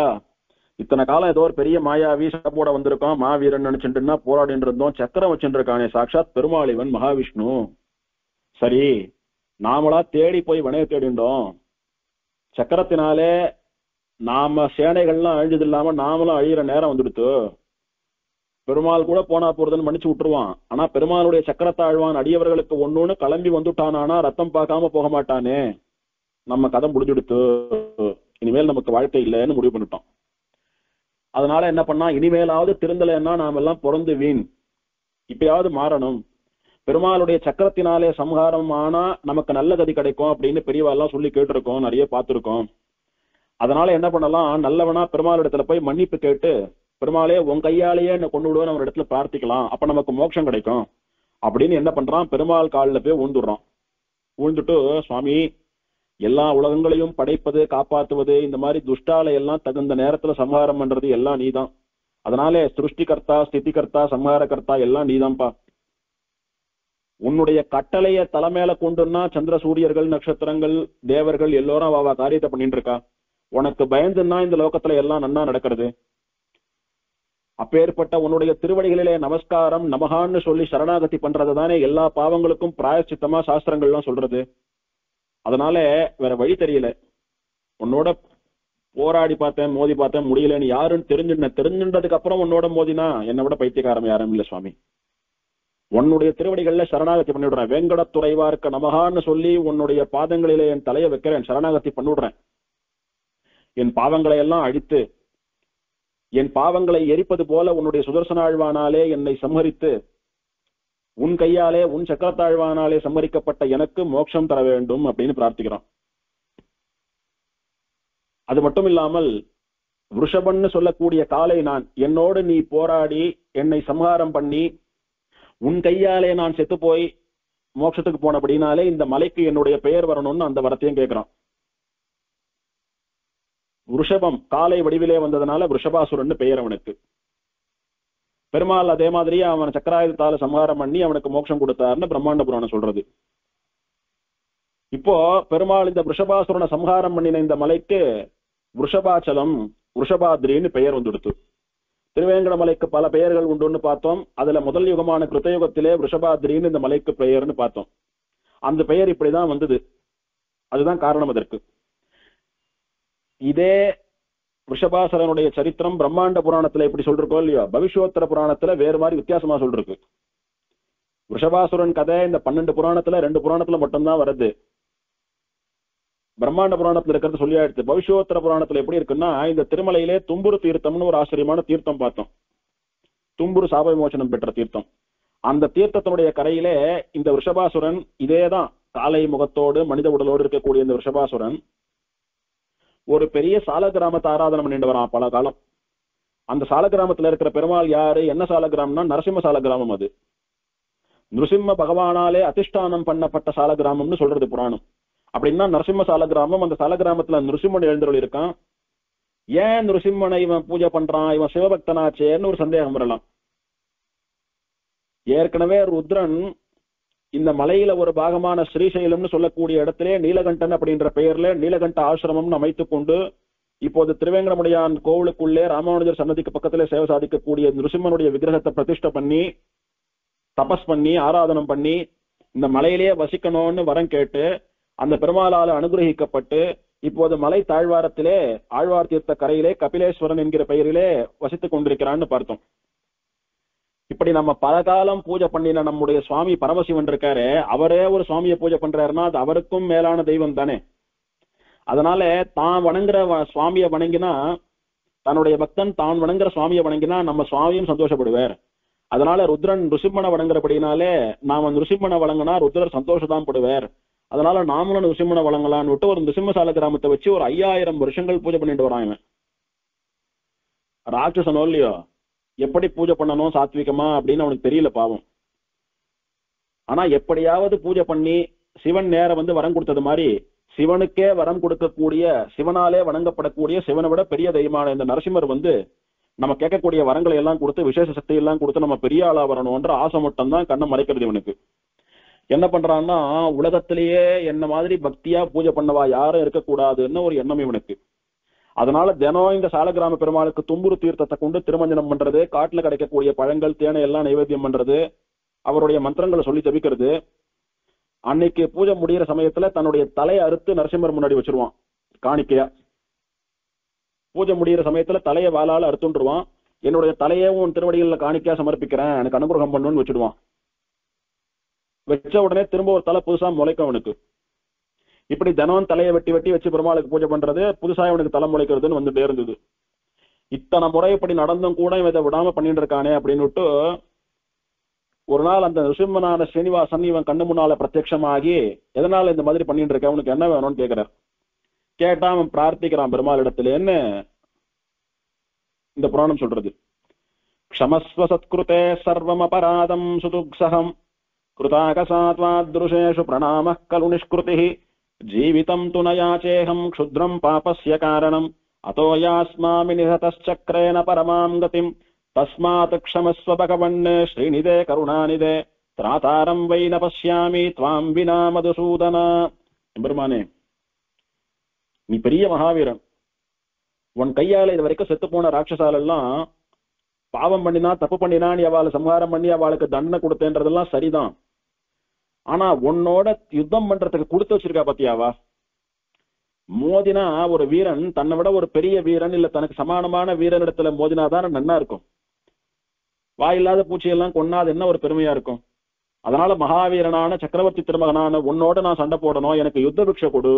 S1: இத்தனை காலம் ஏதோ ஒரு பெரிய மாயாவி சட்டப்போட வந்திருக்கான், மாவீரன் நினைச்சுட்டுன்னா போராடிட்டு இருந்தோம், சக்கரம் வச்சுட்டு இருக்கானே சாட்சாத் பெருமாளிவன் மகாவிஷ்ணு. சரி, நாமளா தேடி போய் வினைய தேடிண்டோம், சக்கரத்தினாலே நாம சேனைகள்லாம் அழிஞ்சது இல்லாம நாமளும் அழியிற நேரம் வந்துடுத்து. பெருமாள் கூட போனா போறதுன்னு மன்னிச்சு விட்டுருவான். ஆனா பெருமாளுடைய சக்கரத்தாழ்வான் அடியவர்களுக்கு ஒண்ணுன்னு கிளம்பி வந்துட்டானா ரத்தம் பார்க்காம போக மாட்டானே, நம்ம கதை முடிஞ்சுடுத்து, இனிமேல் நமக்கு வாழ்க்கை இல்லைன்னு முடிவு பண்ணிட்டோம். அதனால என்ன பண்ணா, இனிமேலாவது திருந்தலைன்னா நாம எல்லாம் பிறந்து வீண், இப்பயாவது மாறணும், பெருமாளுடைய சக்கரத்தினாலே சம்ஹாரம் ஆனா நமக்கு நல்ல கதி கிடைக்கும் அப்படின்னு பெரியவாள்லாம் சொல்லி கேட்டிருக்கோம், நிறைய பார்த்திருக்கோம். அதனால என்ன பண்ணலாம், நல்லவனா பெருமாள் இடத்துல போய் மன்னிப்பு கேட்டு பெருமாளே உன் கையாலேயே என்ன கொண்டு விடுவோம் ஒரு இடத்துல பிரார்த்திக்கலாம், அப்ப நமக்கு மோட்சம் கிடைக்கும் அப்படின்னு என்ன பண்றான், பெருமாள் காலில் போய் ஊழ்ந்துடுறான். ஊழ்ந்துட்டு, சுவாமி எல்லா உலகங்களையும் படைப்பது காப்பாற்றுவது இந்த மாதிரி துஷ்டாலை எல்லாம் தகுந்த நேரத்துல சம்ஹாரம் பண்றது எல்லாம் நீதான், அதனாலே சிருஷ்டிகர்த்தா ஸ்திதிகர்த்தா சம்ஹாரகர்த்தா எல்லாம் நீதான்ப்பா, உன்னுடைய கட்டளைய தலைமையில கொண்டுன்னா சந்திர சூரியர்கள் நட்சத்திரங்கள் தேவர்கள் எல்லோரும் அவ காரியத்தை பண்ணிட்டு இருக்கா, உனக்கு பயந்துன்னா இந்த லோகத்துல எல்லாம் நன்னா நடக்கிறது. அப்பேற்பட்ட உன்னுடைய திருவடிகளிலே நமஸ்காரம் நமகான்னு சொல்லி சரணாகதி பண்றது தானே எல்லா பாவங்களுக்கும் பிராயச்சித்தமா சாஸ்திரங்கள்லாம் சொல்றது. அதனால வேற வழி தெரியல, உன்னோட போராடி பார்த்தேன் மோதி பார்த்தேன் முடியலன்னு யாருன்னு தெரிஞ்சுன்றதுக்கு அப்புறம் உன்னோட மோதினா என்னை விட பைத்தியக்காரம் யாரும் இல்ல சுவாமி, உன்னுடைய திருவடிகள்ல சரணாகதி பண்ணிவிடுறேன், வேங்கடத்துறைவார்க்க நமகான்னு சொல்லி உன்னுடைய பாதங்களிலே என் தலையை வைக்கிறேன், சரணாகதி பண்ணிவிடுறேன், என் பாவங்களை எல்லாம் அழித்து என் பாவங்களை எரிப்பது போல உன்னுடைய சுதர்சனாழ்வானாலே என்னை சம்ஹரித்து உன் கையாலே உன் சக்கரத்தாழ்வானாலே சம்மரிக்கப்பட்ட எனக்கு மோட்சம் தர வேண்டும் அப்படின்னு பிரார்த்திக்கிறான். அது மட்டும் இல்லாமல் ரிஷபன்னு சொல்லக்கூடிய காலை நான் என்னோடு நீ போராடி என்னை சம்ஹாரம் பண்ணி உன் கையாலே நான் செத்து போய் மோட்சத்துக்கு போனபடினாலே இந்த மலைக்கு என்னுடைய பெயர் வரணும்னு அந்த வரத்தையும் கேட்கிறான். ரிஷபம் காலை வடிவிலே வந்ததுனால ரிஷபாசுரன் பெயர் அவனுக்கு. பெருமாள் அதே மாதிரி அவன் சக்கராயுதத்தால சம்ஹாரம் பண்ணி அவனுக்கு மோட்சம் கொடுத்தாருன்னு பிரம்மாண்ட புராணம் சொல்றது. இப்போ பெருமாள் இந்த ரிஷபாசுரனை சம்ஹாரம் பண்ணின இந்த மலைக்கு ரிஷபாச்சலம் ரிஷபாத்ரின்னு பெயர் வந்துடுத்து. திருவேங்கட மலைக்கு பல பெயர்கள் உண்டுன்னு பார்த்தோம். அதுல முதல் யுகமான கிருத்தயுகத்திலே ரிஷபாத்ரின்னு இந்த மலைக்கு பெயர்னு பார்த்தோம். அந்த பெயர் இப்படிதான் வந்தது. அதுதான் காரணம் அதற்கு. இதே ரிஷபாசுரனுடைய சரித்திரம் பிரம்மாண்ட புராணத்துல எப்படி சொல்றோம் இல்லையோ, பவிஷ்யோத்தர புராணத்துல வேறு மாதிரி வித்தியாசமா சொல்றது. ரிஷபாசுரன் கதை இந்த 12 புராணத்துல 2 புராணத்துல மட்டும்தான் வருது. பிரம்மாண்ட புராணத்துல இருக்கிறது சொல்லியாடுச்சு. பவிஷ்யோத்தர புராணத்துல எப்படி இருக்குன்னா, இந்த திருமலையிலே தும்புரு தீர்த்தம்னு ஒரு ஆச்சரியமான தீர்த்தம் பார்த்தோம். தும்புரு சாப விமோசனம் பெற்ற தீர்த்தம். அந்த தீர்த்தத்தினுடைய கரையிலே இந்த ரிஷபாசுரன் இதேதான் காலை முகத்தோடு மனித உடலோடு இருக்கக்கூடிய இந்த ரிஷபாசுரன் ஒரு பெரிய சால கிராமத்தை ஆராதனை பண்ணிட்டு வரான் பல காலம். அந்த சால கிராமத்துல இருக்கிற பெருமாள் யாரு, என்ன சால கிராமம்னா நரசிம்ம சால கிராமம். அது நிருசிம்ம பகவானாலே அதிஷ்டானம் பண்ணப்பட்ட சால கிராமம்னு சொல்றது புராணம். அப்படின்னா நரசிம்ம சால கிராமம். அந்த சால கிராமத்துல நிருசிம்மன் எழுந்தருள் இருக்கான். ஏன் நிருசிம்மனை இவன் பூஜை பண்றான், இவன் சிவபக்தனாச்சேன்னு ஒரு சந்தேகம் வரலாம். ஏற்கனவே ருத்ரன் இந்த மலையில ஒரு பாகமான ஸ்ரீசைலம்னு சொல்லக்கூடிய இடத்திலே நீலகண்டன் அப்படின்ற பெயர்ல நீலகண்ட ஆசிரமம்னு அமைத்துக் கொண்டு இப்போது திருவேங்கடமுடையான் கோவிலுக்குள்ளே ராமானுஜர் சன்னதிக்கு பக்கத்திலே சேவை சாதிக்கக்கூடிய நிருசிம்மனுடைய விக்கிரகத்தை பிரதிஷ்டை பண்ணி தபஸ் பண்ணி ஆராதனம் பண்ணி இந்த மலையிலேயே வசிக்கணும்னு வரம் கேட்டு அந்த பெருமாளால அனுகிரகிக்கப்பட்டு இப்போது மலை தாழ்வாரத்திலே ஆழ்வார் தீர்த்த கரையிலே கபிலேஸ்வரன் என்கிற பெயரிலே வசித்துக் கொண்டிருக்கிறான்னு பார்த்தோம். இப்படி நம்ம பல காலம் பூஜை பண்ணின நம்முடைய சுவாமி பரமசிவன் இருக்காரு, அவரே ஒரு சுவாமியை பூஜை பண்றாருன்னா அது அவருக்கும் மேலான தெய்வம் தானே. அதனால தான் வணங்குற சுவாமியை வணங்கினா, தன்னுடைய பக்தன் தான் வணங்குற சுவாமியை வணங்கினா நம்ம சுவாமியும் சந்தோஷப்படுவார். அதனால ருத்ரன் ருசிம்மனை வணங்குறபடினாலே நாம நிருசிம்மனை வழங்கினா ருத்ரர் சந்தோஷம் படுவார். அதனால நாமளும் நிருசிம்மனை வழங்கலான்னு விட்டு ஒரு நிருசிம்மசால கிராமத்தை வச்சு ஒரு 5000 வருஷங்கள் பூஜை பண்ணிட்டு வரான் இவன். ராட்சசனோ இல்லையோ, எப்படி பூஜை பண்ணணும் சாத்விகமா அப்படின்னு அவனுக்கு தெரியல பாவம். ஆனா எப்படியாவது பூஜை பண்ணி சிவன் நேரம் வந்து வரம் கொடுத்தது மாதிரி சிவனுக்கே வரம் கொடுக்கக்கூடிய சிவனாலே வணங்கப்படக்கூடிய சிவனை விட பெரிய தெய்வமான இந்த நரசிம்மர் வந்து நம்ம கேட்கக்கூடிய வரங்களை எல்லாம் கொடுத்து விசேஷ சக்தி எல்லாம் கொடுத்து நம்ம பெரிய ஆளா வரணும்ன்ற ஆசை மட்டும் தான் கண்ணை மறைக்கிறது இவனுக்கு. என்ன பண்றான்னா, உலகத்திலேயே என்ன மாதிரி பக்தியா பூஜை பண்ணவா யாரும் இருக்கக்கூடாதுன்னு ஒரு எண்ணம் இவனுக்கு. அதனால தினம் இந்த சால கிராம பெருமாளுக்கு தும்புரு தீர்த்தத்தை கொண்டு திருமஞ்சனம் பண்றது, காட்டுல கிடைக்கக்கூடிய பழங்கள் தேனை எல்லாம் நைவேத்தியம் பண்றது, அவருடைய மந்திரங்களை சொல்லி ஜபிக்கிறது. அன்னைக்கு பூஜை முடிகிற சமயத்துல தன்னுடைய தலையை அறுத்து நரசிம்மர் முன்னாடி வச்சிருவான் காணிக்கையா. பூஜை முடிகிற சமயத்துல தலையை வாளால அறுத்துருவான். என்னுடைய தலையே உன் திருவடிகளில் காணிக்கையா சமர்ப்பிக்கிறேன், எனக்கு அனுகிரகம் பண்ணுன்னு வச்சிடுவான். வச்ச உடனே திரும்ப ஒரு தலை புதுசா முளைக்கும் அவனுக்கு. இப்படி தினம் தலையை வெட்டி வெட்டி வச்சு பெருமாளுக்கு பூஜை பண்றது, புதுசா இவனுக்கு தலை முளைக்கிறதுன்னு வந்துட்டே இருந்தது. இத்தனை முறை இப்படி நடந்தும் கூட இவன் இதை விடாம பண்ணிட்டு இருக்கானே அப்படின்னு ஒரு நாள் அந்த நிருசிம்மனான ஸ்ரீனிவாசன் இவன் கண்ணு முன்னால பிரத்யட்சமாகி எதனால இந்த மாதிரி பண்ணிட்டு இருக்க, அவனுக்கு என்ன வேணும்னு கேட்கிறார். கேட்டா அவன் பிரார்த்திக்கிறான் பெருமாள் இடத்துலன்னு இந்த புராணம் சொல்றது. க்ஷமஸ்வ சத்கிருதே சர்வம் அபராதம் சுதுக்ஸஹம் கிருதாகசாத்வாத்ருஷேஷு பிரணாமः கலு நிஷ்கிருதிः ஜீவிதம் து நயாச்சேஹம் க்ஷுத்ரம் பாபஸ்ய காரணம் அதோ யாஸ்மாமி நிஹதச்சக்ரேன பரமாம் கதிம் தஸ்மாத் க்ஷமஸ்வ பகவன் ஸ்ரீநிதே கருணாநிதே திராதாரம் வை ந பஸ்யாமி த்வாம் வினா மதுசூதனா. பெருமானே, நீ பெரிய மகாவீரன். உன் கையால இது வரைக்கும் செத்து போன ராட்சசால் எல்லாம் பாவம் பண்ணினா தப்பு பண்ணினா நீ அவளை சம்ஹாரம் பண்ணி அவளுக்கு தண்டனை கொடுத்தேன்றதெல்லாம் சரிதான். ஆனா உன்னோட யுத்தம் பண்றதுக்கு கொடுத்து வச்சிருக்கா பாத்தியாவா. மோதினா ஒரு வீரன் தன்னை விட ஒரு பெரிய வீரன் இல்ல தனக்கு சமானமான வீரன் இடத்துல மோதினாதான் நன்னா இருக்கும். வாயில்லாத பூச்சியெல்லாம் கொன்னாது என்ன ஒரு பெருமையா இருக்கும். அதனால மகாவீரனான சக்கரவர்த்தி திருமகனான உன்னோட நான் சண்டை போடணும், எனக்கு யுத்த பிக்ஷை கொடு,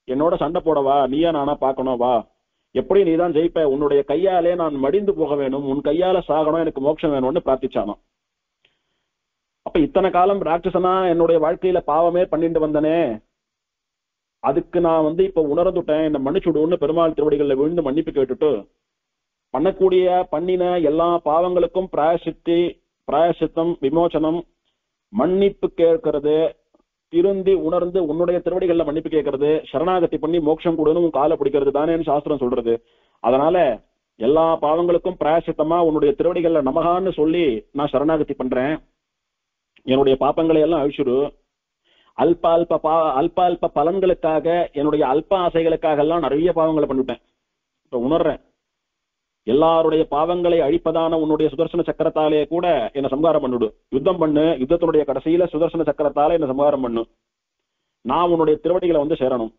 S1: என்னோட சண்டை போடவா, நீயா நானா பாக்கணும் வா, எப்படி நீதான் ஜெயிப்ப, உன்னுடைய கையாலே நான் மடிந்து போக வேணும், உன் கையால சாகணும், எனக்கு மோட்சம் வேணும்னு பிரார்த்திச்சானோ. அப்ப இத்தனை காலம் ராட்சசனா என்னுடைய வாழ்க்கையில பாவமே பண்ணிட்டு வந்தனே, அதுக்கு நான் இப்ப உணர்ந்துட்டேன், என்ன மன்னிச்சுடுன்னு பெருமாள் திருவடிகள்ல விழுந்து மன்னிப்பு கேட்டுட்டு பண்ணின எல்லா பாவங்களுக்கும் பிராயசித்தம், விமோசனம், மன்னிப்பு கேட்கறது, திருந்தி உணர்ந்து உன்னுடைய திருவடிகள்ல மன்னிப்பு கேட்கறது, சரணாகதி பண்ணி மோட்சம் கொடுன்னு காலை பிடிக்கிறது தானேன்னு சாஸ்திரம் சொல்றது. அதனால எல்லா பாவங்களுக்கும் பிராயசித்தமா உன்னுடைய திருவடிகள்ல நமகான்னு சொல்லி நான் சரணாகதி பண்றேன். என்னுடைய பாப்பங்களை எல்லாம் அழிச்சுடு. அல்ப அல்ப பலன்களுக்காக, என்னுடைய அல்ப ஆசைகளுக்காக எல்லாம் நிறைய பாவங்களை பண்ணிவிட்டேன். இப்ப உணர்றேன், எல்லாருடைய பாவங்களை அழிப்பதான உன்னுடைய சுதர்சன சக்கரத்தாலே கூட என்ன சம்ஹாரம் பண்ணிடு. யுத்தம் பண்ணு, யுத்தத்தினுடைய கடைசியில சுதர்சன சக்கரத்தாலே என்ன சம்ஹாரம் பண்ணு. நான் உன்னுடைய திருவடிகளை சேரணும்.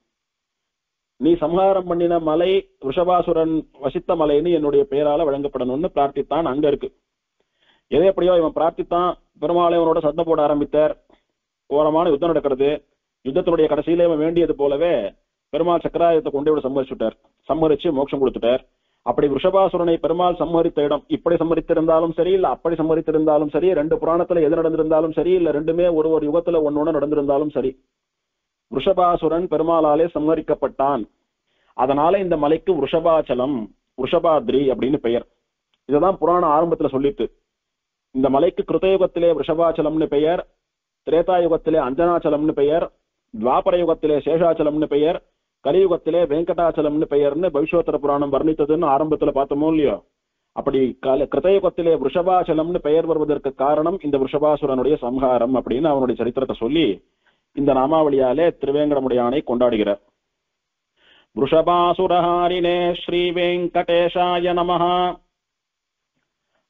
S1: நீ சம்ஹாரம் பண்ணின மலை ரிஷபாசுரன் வசித்த மலைன்னு என்னுடைய பெயரால வழங்கப்படணும்னு பிரார்த்தித்தான். அங்க இருக்கு. எதை எப்படியோ இவன் பிரார்த்தித்தான். பெருமாளை அவனோட சத்தம் போட ஆரம்பித்தார். கோரமான யுத்தம் நடக்கிறது. யுத்தத்தினுடைய கடைசியில இவன் வேண்டியது போலவே பெருமாள் சக்கராயுதத்தை கொண்டு விட சம்மரிச்சு மோட்சம் கொடுத்துட்டார். அப்படி ரிஷபாசுரனை பெருமாள் சம்மரித்த இடம், இப்படி சம்மரித்திருந்தாலும் சரி, இல்ல அப்படி சம்மரித்திருந்தாலும் சரி, ரெண்டு புராணத்துல எது நடந்திருந்தாலும் சரி, இல்ல ரெண்டுமே ஒரு யுகத்துல ஒன்னொன்னு நடந்திருந்தாலும் சரி, ரிஷபாசுரன் பெருமாளாலே சம்மரிக்கப்பட்டான். அதனால இந்த மலைக்கு ரிஷபாச்சலம், ரிஷபாத்ரி அப்படின்னு பெயர். இதுதான் புராண ஆரம்பத்துல சொல்லிட்டு. இந்த மலைக்கு கிருதயுகத்திலே ரிஷபாச்சலம்னு பெயர், திரேதாயுகத்திலே அஞ்சனாச்சலம்னு பெயர், துவாபர யுகத்திலே சேஷாச்சலம்னு பெயர், கலியுகத்திலே வெங்கடாச்சலம்னு பெயர்னு பவிஷ்யோத்தர புராணம் வர்ணித்ததுன்னு ஆரம்பத்துல பார்த்தோமோ இல்லையோ. அப்படி கிருதயுகத்திலே ரிஷபாச்சலம்னு பெயர் வருவதற்கு காரணம் இந்த ரிஷபாசுரனுடைய சம்ஹாரம் அப்படின்னு அவனுடைய சரித்திரத்தை சொல்லி இந்த நாமாவளியாலே திருவேங்கடமுடையானை கொண்டாடுகிறார். ரிஷபாசுரஹாரிணே ஸ்ரீ வெங்கடேஷாய நமஹ.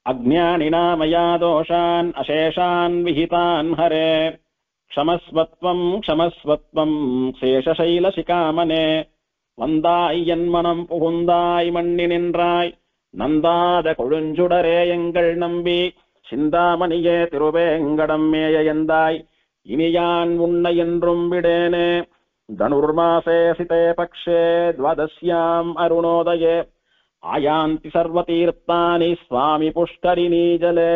S1: அஜ்ஞானினா மயா தோஷான் அசேஷான் விஹிதான் ஹரே. க்ஷமஸ்வத்வம் க்ஷமஸ்வத்வம் சேஷசைலசிகாமனே. வந்தாய் என் மனம் புகுந்தாய் மண்ணி நின்றாய். நந்தாத கொழுஞ்சுடரே எங்கள் நம்பி. சிந்தாமணியே திருவேங்கடம் மேய எந்தாய். இனியான் உன்னை என்றும் விடேனே. தனுர்மாசே சிதே பக்ஷே த்வாதஸ்யாம் அருணோதயே. ஆயாந்தி சர்வதீர்த்தானி சுவாமி புஷ்கரிணீ ஜலே.